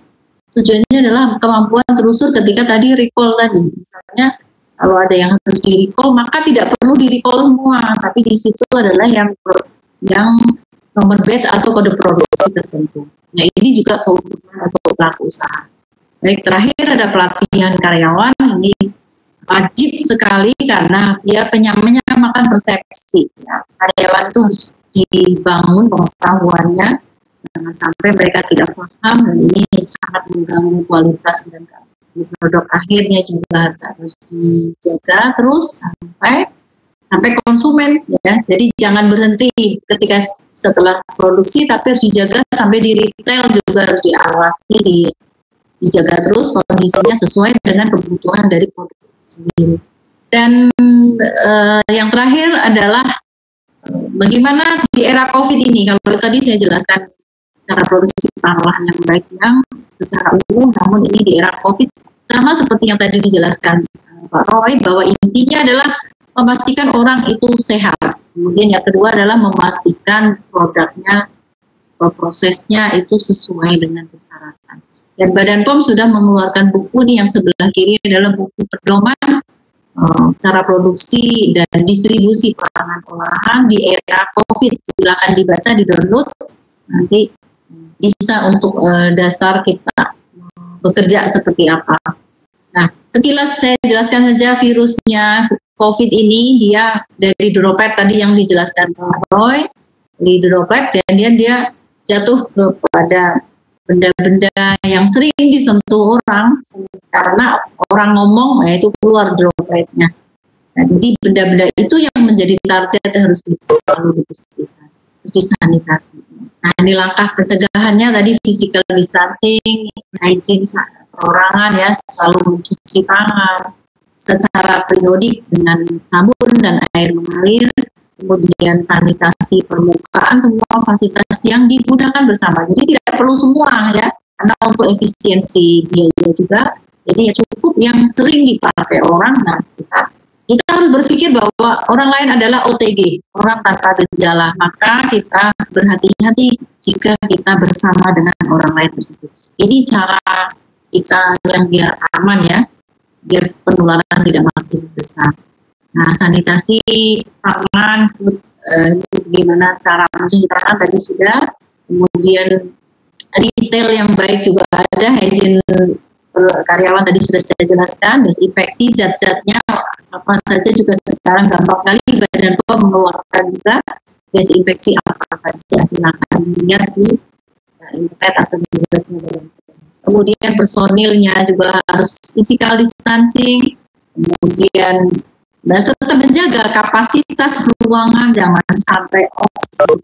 [SPEAKER 4] tujuannya adalah kemampuan telusur ketika tadi recall tadi, misalnya kalau ada yang harus di-recall, maka tidak perlu di-recall semua, tapi di situ adalah yang nomor batch atau kode produksi tertentu. Nah, ini juga keuntungan untuk pelaku usaha. Baik, terakhir ada pelatihan karyawan, ini wajib sekali karena dia menyamakan persepsi. Ya. Karyawan itu harus dibangun pengetahuannya, jangan sampai mereka tidak paham, dan ini sangat mengganggu kualitas dan di produk akhirnya juga harus dijaga terus sampai konsumen ya. Jadi jangan berhenti ketika setelah produksi, tapi harus dijaga sampai di retail juga harus diawasi, dijaga terus kondisinya sesuai dengan kebutuhan dari produk itu sendiri. Dan yang terakhir adalah bagaimana di era COVID ini. Kalau tadi saya jelaskan cara produksi olahan yang baik yang secara umum, namun ini di era COVID sama seperti yang tadi dijelaskan Pak Roy, bahwa intinya adalah memastikan orang itu sehat. Kemudian yang kedua adalah memastikan produknya, prosesnya itu sesuai dengan persyaratan. Dan Badan POM sudah mengeluarkan buku nih, yang sebelah kiri adalah buku pedoman cara produksi dan distribusi pangan olahan di era COVID. Silakan dibaca, di-download, nanti bisa untuk dasar kita bekerja seperti apa. Nah, sekilas saya jelaskan saja virusnya COVID ini, dia dari droplet tadi yang dijelaskan Pak Roy, dari droplet, dan dia jatuh kepada benda-benda yang sering disentuh orang, karena orang ngomong, itu keluar dropletnya. Nah, jadi benda-benda itu yang menjadi target harus selalu dibersihkan, harus disanitasi. Nah, ini langkah pencegahannya tadi physical distancing, hygiene perorangan ya, selalu mencuci tangan secara periodik dengan sabun dan air mengalir, kemudian sanitasi permukaan, semua fasilitas yang digunakan bersama. Jadi tidak perlu semua ya, karena untuk efisiensi biaya juga. Jadi ya cukup yang sering dipakai orang. Nah, kita harus berpikir bahwa orang lain adalah OTG, orang tanpa gejala. Maka kita berhati-hati jika kita bersama dengan orang lain tersebut. Ini cara kita yang biar aman ya, biar penularan tidak makin besar. Nah, sanitasi tangan, bagaimana cara mencuci tangan tadi sudah. Kemudian retail yang baik juga ada, hygiene karyawan tadi sudah saya jelaskan, desinfeksi zat-zatnya apa saja juga sekarang gampang sekali Badan POM mengeluarkan juga desinfeksi apa saja, silakan lihat di internet atau di webnya Badan POM. Kemudian personilnya juga harus physical distancing, kemudian tetap menjaga kapasitas ruangan, jangan sampai over.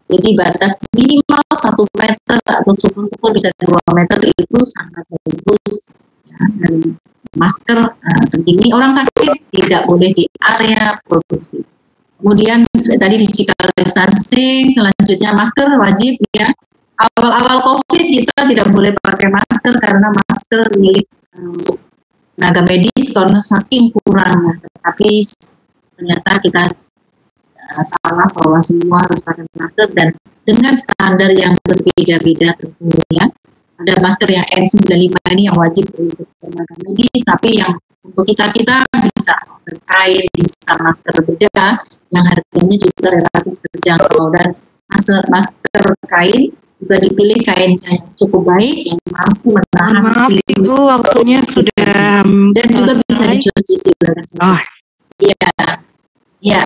[SPEAKER 4] Jadi batas minimal 1 meter atau syukur-syukur bisa 2 meter itu sangat bagus. Ya, dan masker penting, orang sakit tidak boleh di area produksi. Kemudian tadi physical distancing, selanjutnya masker wajib ya. Awal-awal COVID kita tidak boleh pakai masker karena masker milik untuk tenaga medis karena saking kurangnya. Tapi ternyata kita salah bahwa semua harus pakai masker dan dengan standar yang berbeda-beda tentunya. Ada masker yang N95 ini yang wajib untuk tenaga medis, tapi yang untuk kita bisa masker kain, bisa masker bedah yang harganya juga relatif terjangkau, dan masker kain juga dipilih kain yang cukup baik yang mampu menahan
[SPEAKER 1] Maaf Ibu, waktunya sudah
[SPEAKER 4] dan juga bisa dicuci silakan.
[SPEAKER 1] Oh.
[SPEAKER 4] Ya,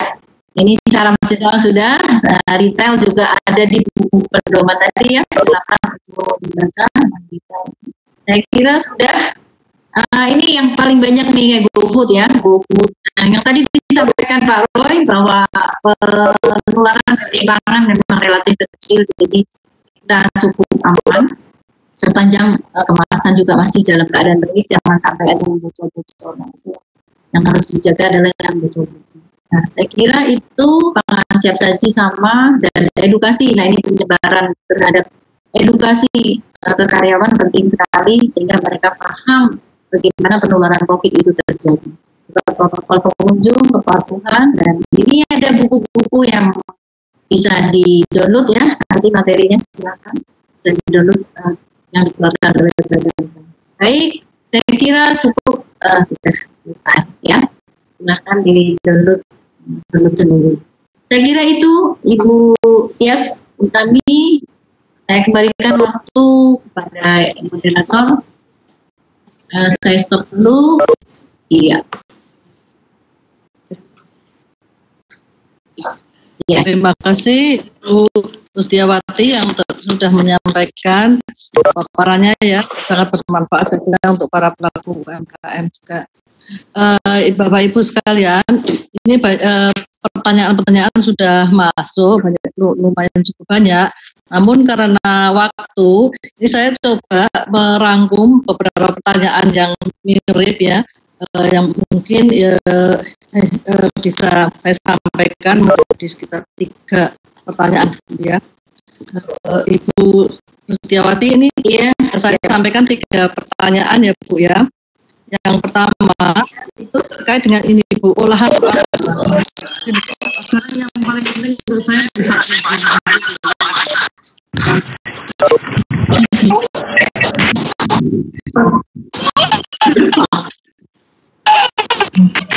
[SPEAKER 4] ini cara mencuci sudah. Retail juga ada di buku pedoman tadi ya, silakan untuk dibaca. Saya kira sudah. Ini yang paling banyak nih kayak GoFood ya, GoFood. Yang tadi disampaikan Pak Roy bahwa penularan keseimbangan memang relatif kecil, jadi kita cukup aman. Sepanjang kemasan juga masih dalam keadaan baik, jangan sampai ada yang bocor-bocor. Yang harus dijaga adalah yang bocor-bocor. Nah, saya kira itu pangan siap saji sama dan edukasi. Nah, ini penyebaran terhadap edukasi ke karyawan penting sekali sehingga mereka paham bagaimana penularan COVID itu terjadi. Protokol pengunjung, kepatuhan, dan ini ada buku-buku yang bisa di-download ya. Nanti materinya silakan bisa di-download yang dikeluarkan oleh Badan. Baik, saya kira cukup sudah selesai ya. Silahkan di-download sendiri. Saya kira itu Ibu Yas Utami. Saya kembalikan waktu kepada moderator. Saya stop dulu. Iya.
[SPEAKER 5] Ya. Terima kasih Bu Rustiawati yang sudah menyampaikan paparannya ya, sangat bermanfaat saya kira untuk para pelaku UMKM juga. Bapak Ibu sekalian, ini pertanyaan-pertanyaan sudah masuk, lumayan cukup banyak. Namun karena waktu, ini saya coba merangkum beberapa pertanyaan yang mirip ya, yang mungkin bisa saya sampaikan menjadi sekitar 3 pertanyaan ya. Ibu Rustiawati, ini ya saya sampaikan 3 pertanyaan ya Bu ya. Yang pertama itu terkait dengan ini Bu, olahan yang paling penting untuk saya bisa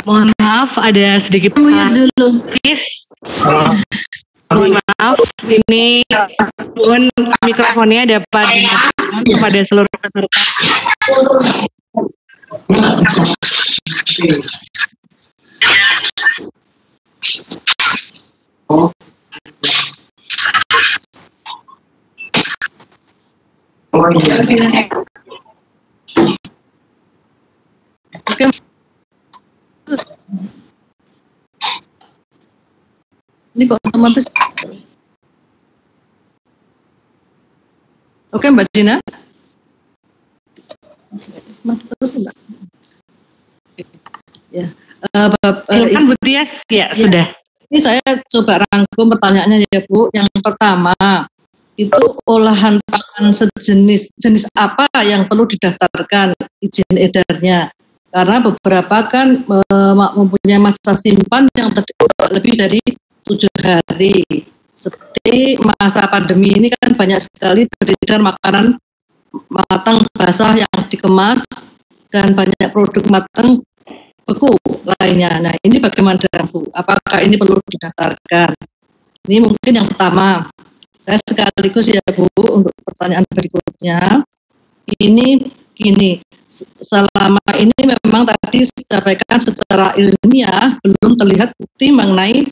[SPEAKER 1] Mohon maaf, ada sedikit
[SPEAKER 4] dulu.
[SPEAKER 1] Mohon maaf, ini mohon mikrofonnya dapat dinyalakan kepada seluruh peserta.
[SPEAKER 5] Oke. Ini kok otomatis. Oke Mbak Dina. Terus Mbak. Ya.
[SPEAKER 1] Silakan Bu Tias. Ya, sudah.
[SPEAKER 5] Ini saya coba rangkum pertanyaannya ya Bu. Yang pertama, itu olahan pangan jenis apa yang perlu didaftarkan izin edarnya? Karena beberapa kan mempunyai masa simpan yang lebih dari 7 hari. Seperti masa pandemi ini kan banyak sekali beredar makanan matang basah yang dikemas dan banyak produk matang beku lainnya. Nah, ini bagaimana Bu? Apakah ini perlu didaftarkan? Ini mungkin yang pertama. Saya sekaligus ya Bu, untuk pertanyaan berikutnya. Ini gini, selama ini memang tadi disampaikan secara ilmiah belum terlihat bukti mengenai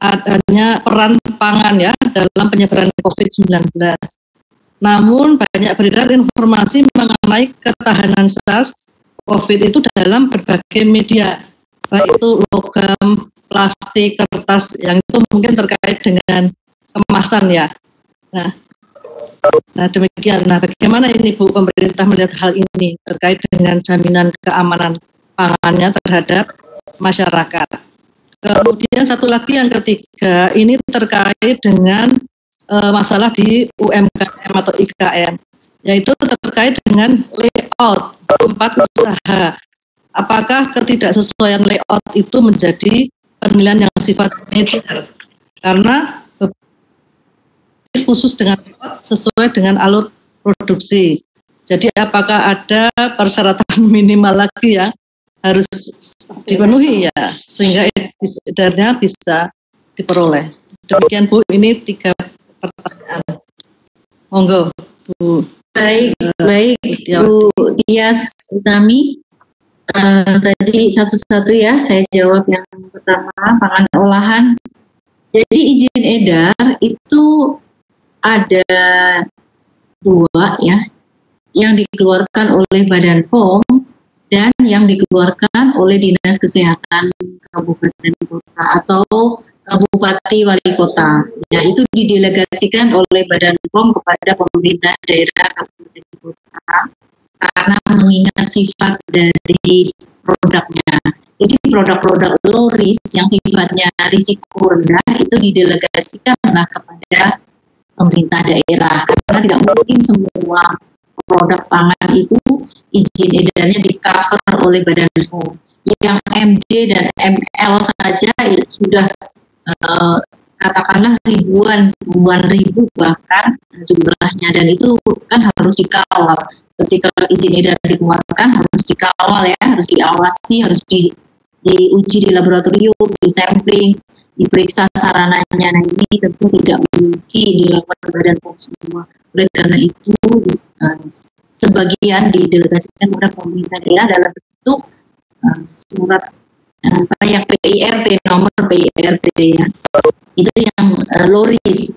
[SPEAKER 5] adanya peran pangan ya dalam penyebaran COVID-19. Namun banyak beredar informasi mengenai ketahanan SARS-CoV itu dalam berbagai media, baik itu logam, plastik, kertas, yang itu mungkin terkait dengan kemasan ya. Nah demikian. Nah, bagaimana ini Bu pemerintah melihat hal ini terkait dengan jaminan keamanan pangannya terhadap masyarakat? Kemudian satu lagi yang ketiga, ini terkait dengan masalah di UMKM atau IKM, yaitu terkait dengan layout tempat usaha. Apakah ketidaksesuaian layout itu menjadi penilaian yang sifat major karena khusus dengan sesuai dengan alur produksi. Jadi apakah ada persyaratan minimal lagi yang harus dipenuhi ya sehingga edarnya bisa diperoleh. Demikian Bu, ini 3 pertanyaan. Monggo Bu.
[SPEAKER 4] Baik Bu Tias Utami. Tadi satu-satu ya, saya jawab yang pertama, pangan olahan. Jadi izin edar itu ada 2 ya, yang dikeluarkan oleh Badan POM dan yang dikeluarkan oleh Dinas Kesehatan Kabupaten Kota atau Bupati Wali Kota. Ya, itu didelegasikan oleh Badan POM kepada pemerintah daerah Kabupaten Kota karena mengingat sifat dari produknya. Jadi produk-produk low risk yang sifatnya risiko rendah itu didelegasikanlah kepada pemerintah daerah karena tidak mungkin semua produk pangan itu izin edarnya di-cover oleh Badan POM. Yang MD dan ML saja sudah katakanlah puluhan ribu bahkan jumlahnya, dan itu kan harus dikawal. Ketika izin edar dikeluarkan harus dikawal ya, harus diawasi, harus diuji di laboratorium, di sampling, diperiksa sarananya. Nah ini tentu tidak mungkin dilakukan Badan POM semua. Oleh karena itu sebagian didelegasikan kepada pemerintah daerah dalam bentuk surat yang PIRT, nomor PIRT ya. Itu yang low risk.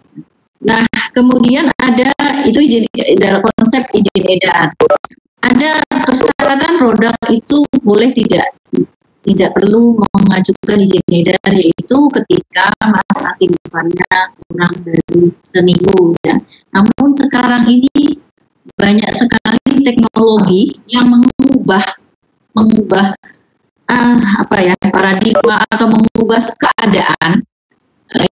[SPEAKER 4] Nah, kemudian ada itu izin dalam konsep izin edar. Ada persyaratan produk itu boleh tidak perlu mengajukan izin edar, yaitu ketika masa simpannya kurang dari seminggu ya. Namun sekarang ini banyak sekali teknologi yang mengubah paradigma atau mengubah keadaan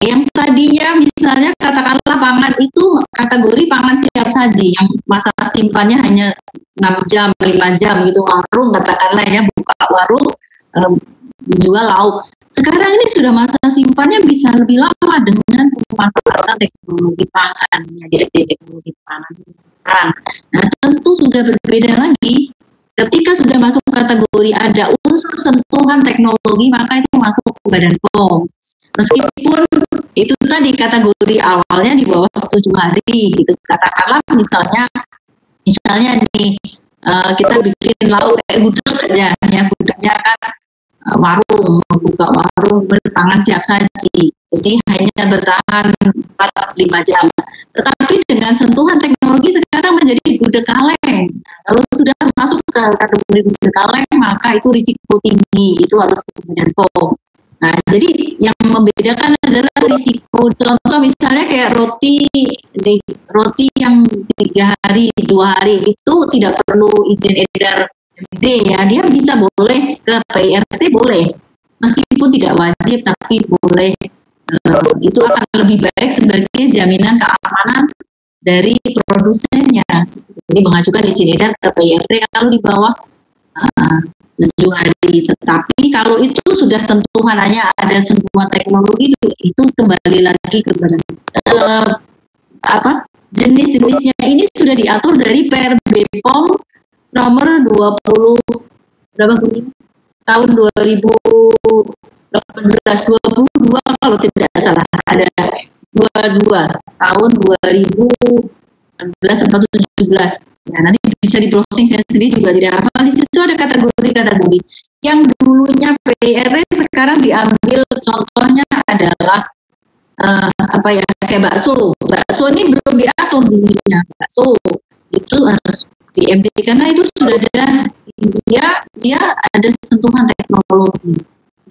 [SPEAKER 4] yang tadinya misalnya katakanlah pangan itu kategori pangan siap saji yang masa simpannya hanya 6 jam, 5 jam gitu, warung katakanlah ya, buka warung jual lauk. Sekarang ini sudah masa simpannya bisa lebih lama dengan pemanfaatan teknologi pangan, jadi teknologi pangan. Nah tentu sudah berbeda lagi. Ketika sudah masuk kategori ada unsur sentuhan teknologi, maka itu masuk ke Badan POM. Meskipun itu tadi kategori awalnya di bawah 7 hari gitu. Katakanlah misalnya nih kita bikin lauk kayak gudeg aja ya, gudegnya kan warung, membuka warung berpangan siap saji. Jadi hanya bertahan 4-5 jam. Tetapi dengan sentuhan teknologi sekarang menjadi gudeg kaleng. Kalau sudah masuk ke kategori gudeg kaleng, maka itu risiko tinggi, itu harus ke Badan POM. Nah, jadi yang membedakan adalah risiko. Contoh misalnya kayak roti yang 3 hari, 2 hari itu tidak perlu izin edar MD ya, dia bisa boleh ke PIRT boleh, meskipun tidak wajib tapi boleh. Itu akan lebih baik sebagai jaminan keamanan dari produsennya. Jadi mengajukan izin edar ke PIRT kalau di bawah 7 hari. Tetapi kalau itu sudah sentuhan, hanya ada sentuhan teknologi, itu kembali lagi ke Badan jenis-jenisnya ini sudah diatur dari PRB POM nomor 20 tahun 2018 22 kalau tidak salah, ada 22 tahun 2016 sampai 17. Ya, nanti bisa di browsing, saya sendiri juga tidak hafal. Di situ ada kategori yang dulunya PIRT sekarang diambil. Contohnya adalah kayak bakso ini belum diatur dulunya. Bakso itu harus di MD karena itu sudah ada, dia ada sentuhan teknologi,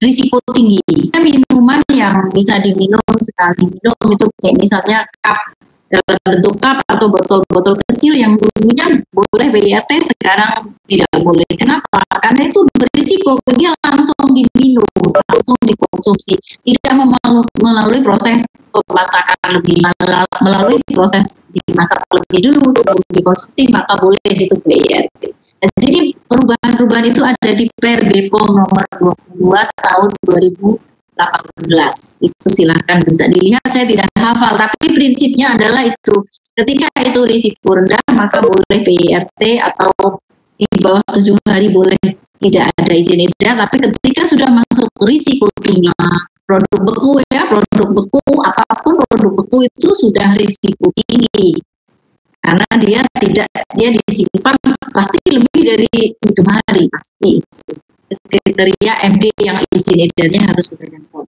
[SPEAKER 4] risiko tinggi. Kan minuman yang bisa diminum sekali minum itu kayak misalnya cup, dalam bentuk cup atau botol-botol kecil yang dulunya boleh PIRT sekarang tidak boleh. Kenapa? Karena itu berisiko, dia langsung diminum, langsung dikonsumsi, tidak melalui proses pemasakan melalui proses dimasak lebih dulu sebelum dikonsumsi, maka boleh itu PIRT. Jadi perubahan-perubahan itu ada di PRB POM nomor 22 tahun 2018. 18. Itu silahkan bisa dilihat, saya tidak hafal, tapi prinsipnya adalah itu. Ketika itu risiko rendah, maka boleh PIRT atau di bawah 7 hari boleh tidak ada izin edar. Tapi ketika sudah masuk risiko tinggi, produk beku apapun produk beku itu sudah risiko tinggi. Karena dia disimpan pasti lebih dari 7 hari pasti. Kriteria MD yang izin edarnya harus Badan POM.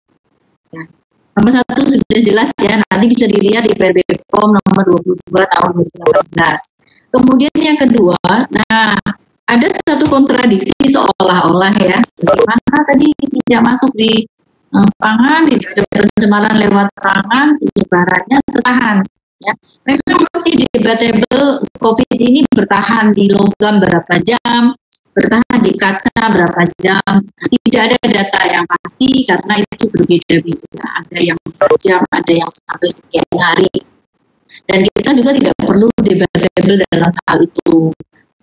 [SPEAKER 4] Ya. Nomor 1 sudah jelas ya, nanti bisa dilihat di PRB POM nomor 22 tahun 2018. Kemudian yang kedua, nah ada satu kontradiksi seolah-olah ya, bagaimana tadi tidak masuk di pangan, tidak ada pencemaran lewat pangan, penyebarannya tertahan. Ya, memang masih debatable COVID ini bertahan di logam berapa jam, bertahan di kaca berapa jam. Tidak ada data yang pasti karena itu berbeda-beda. Ada yang jam, ada yang sampai sekian hari. Dan kita juga tidak perlu debatable dalam hal itu.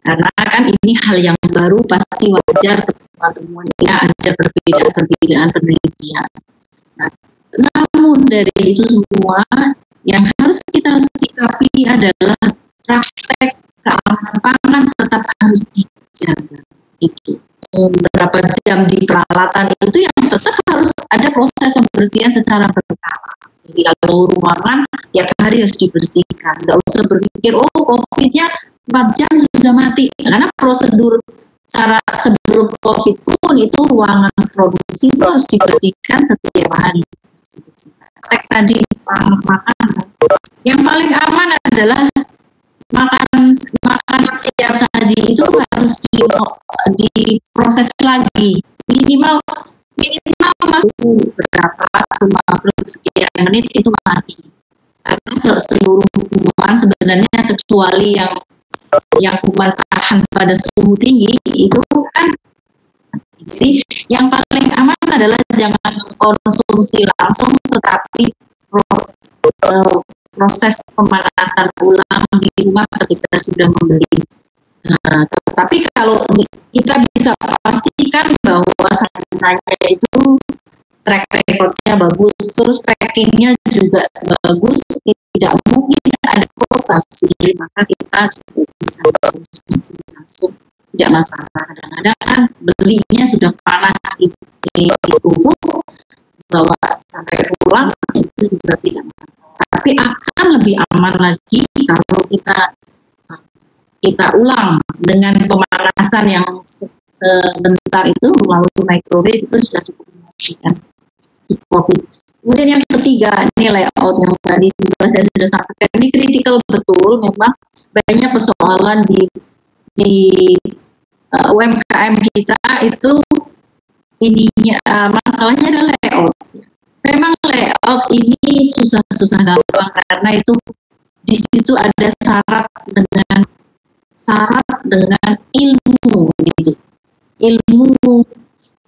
[SPEAKER 4] Karena kan ini hal yang baru, pasti wajar teman-teman ya ada perbedaan penelitian. Nah, namun dari itu semua yang harus kita sikapi adalah praktek keamanan pangan tetap harus dijaga. Itu berapa jam di peralatan itu yang tetap harus ada proses pembersihan secara berkala. Jadi kalau ruangan tiap hari harus dibersihkan. Nggak usah berpikir COVID-nya 4 jam sudah mati. Karena prosedur cara sebelum COVID pun itu ruangan produksi itu harus dibersihkan setiap hari. Tadi makanan yang paling aman adalah makanan siap saji itu harus diproses lagi minimal masuk berapa cuma sekian menit itu mati karena seluruh kuman sebenarnya kecuali yang kuman tahan pada suhu tinggi itu kan. Jadi yang paling aman adalah jangan konsumsi langsung, tetapi proses pemanasan ulang di rumah ketika sudah membeli. Nah, tetapi kalau kita bisa pastikan bahwa sananya itu track recordnya bagus, terus packingnya juga bagus, tidak mungkin ada rotasi, maka kita sudah bisa konsumsi langsung. Tidak masalah. Kadang-kadang kan belinya sudah panas di tunggu bawa sampai pulang itu juga tidak masalah. Tapi akan lebih aman lagi kalau kita ulang dengan pemanasan yang sebentar itu melalui microwave itu sudah cukup mematikan si COVID. Kemudian yang ketiga ini layout yang tadi juga saya sudah sampaikan, ini kritikal betul. Memang banyak persoalan di UMKM kita itu masalahnya adalah layout. Memang layout ini susah gampang karena itu di situ ada syarat dengan ilmu gitu.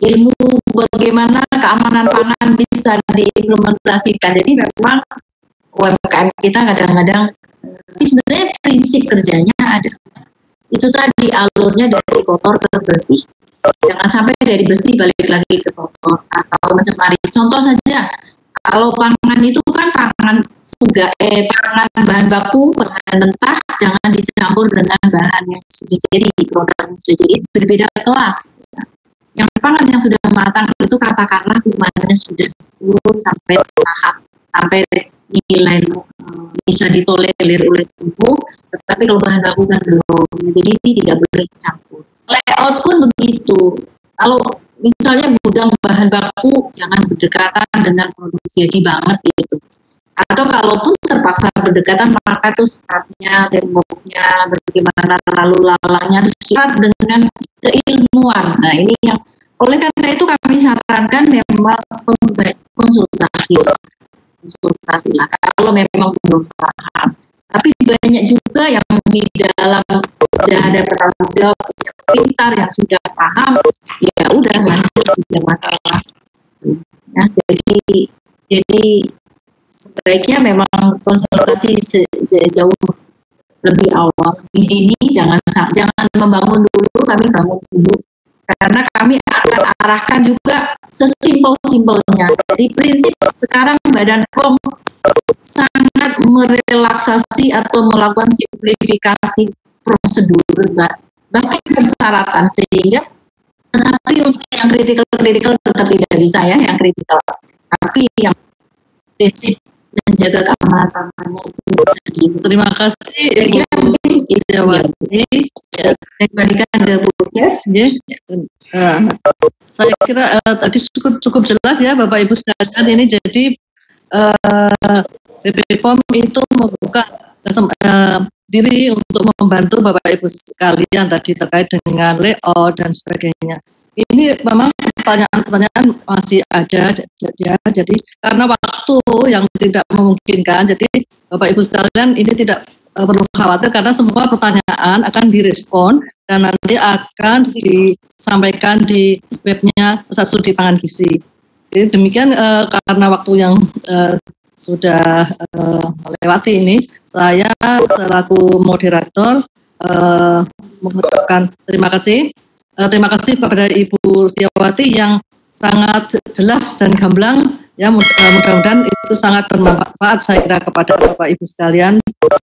[SPEAKER 4] Ilmu bagaimana keamanan pangan bisa diimplementasikan. Jadi memang UMKM kita kadang-kadang, tapi sebenarnya prinsip kerjanya ada. Itu tadi alurnya dari kotor ke bersih. Jangan sampai dari bersih balik lagi ke kotor atau mencemari. Contoh saja, kalau pangan itu kan pangan bahan baku, bahan mentah, jangan dicampur dengan bahan yang sudah jadi, produk yang sudah jadi, berbeda kelas. Yang pangan yang sudah matang itu katakanlah kumannya sudah turun sampai tahap, sampai nilai bisa ditolerir oleh tubuh, tetapi kalau bahan baku kan belum, jadi ini tidak boleh campur. Layout pun begitu. Kalau misalnya gudang bahan baku jangan berdekatan dengan produk jadi banget gitu. Atau kalaupun terpaksa berdekatan maka itu seratnya, temboknya, bagaimana lalu lalangnya harus serat dengan keilmuan. Nah ini yang oleh karena itu kami sarankan memang konsultasi lah kalau memang belum paham. Tapi banyak juga yang di dalam sudah ada bertanggung jawab, yang pintar, yang sudah paham, ya udah lanjut, tidak masalah. Nah, jadi sebaiknya memang konsultasi sejauh lebih awal, lebih dini, jangan membangun dulu, kami bangun dulu, karena kami akan arahkan juga sesimpel-simpelnya. Jadi prinsip sekarang Badan POM sangat merelaksasi atau melakukan simplifikasi prosedur bahkan persyaratan, sehingga tetapi untuk yang kritikal tetap tidak bisa ya, yang kritikal, tapi yang prinsip menjaga keamanan pangannya itu bisa gitu.
[SPEAKER 5] Terima kasih Ibu Setiawati.
[SPEAKER 4] Saya kembalikan ke Bu Yes.
[SPEAKER 5] Saya kira tadi cukup jelas ya Bapak Ibu sekalian. Ini jadi BP POM itu membuka diri untuk membantu Bapak Ibu sekalian tadi terkait dengan layout dan sebagainya. Ini memang pertanyaan-pertanyaan masih ada ya, jadi karena waktu yang tidak memungkinkan, jadi Bapak Ibu sekalian ini tidak perlu khawatir karena semua pertanyaan akan direspon dan nanti akan disampaikan di webnya Pusat Studi Pangan Gizi. Jadi demikian karena waktu yang sudah melewati ini, saya selaku moderator mengucapkan terima kasih. Terima kasih kepada Ibu Setiawati yang sangat jelas dan gamblang. Ya, mudah-mudahan itu sangat bermanfaat saya kira kepada Bapak Ibu sekalian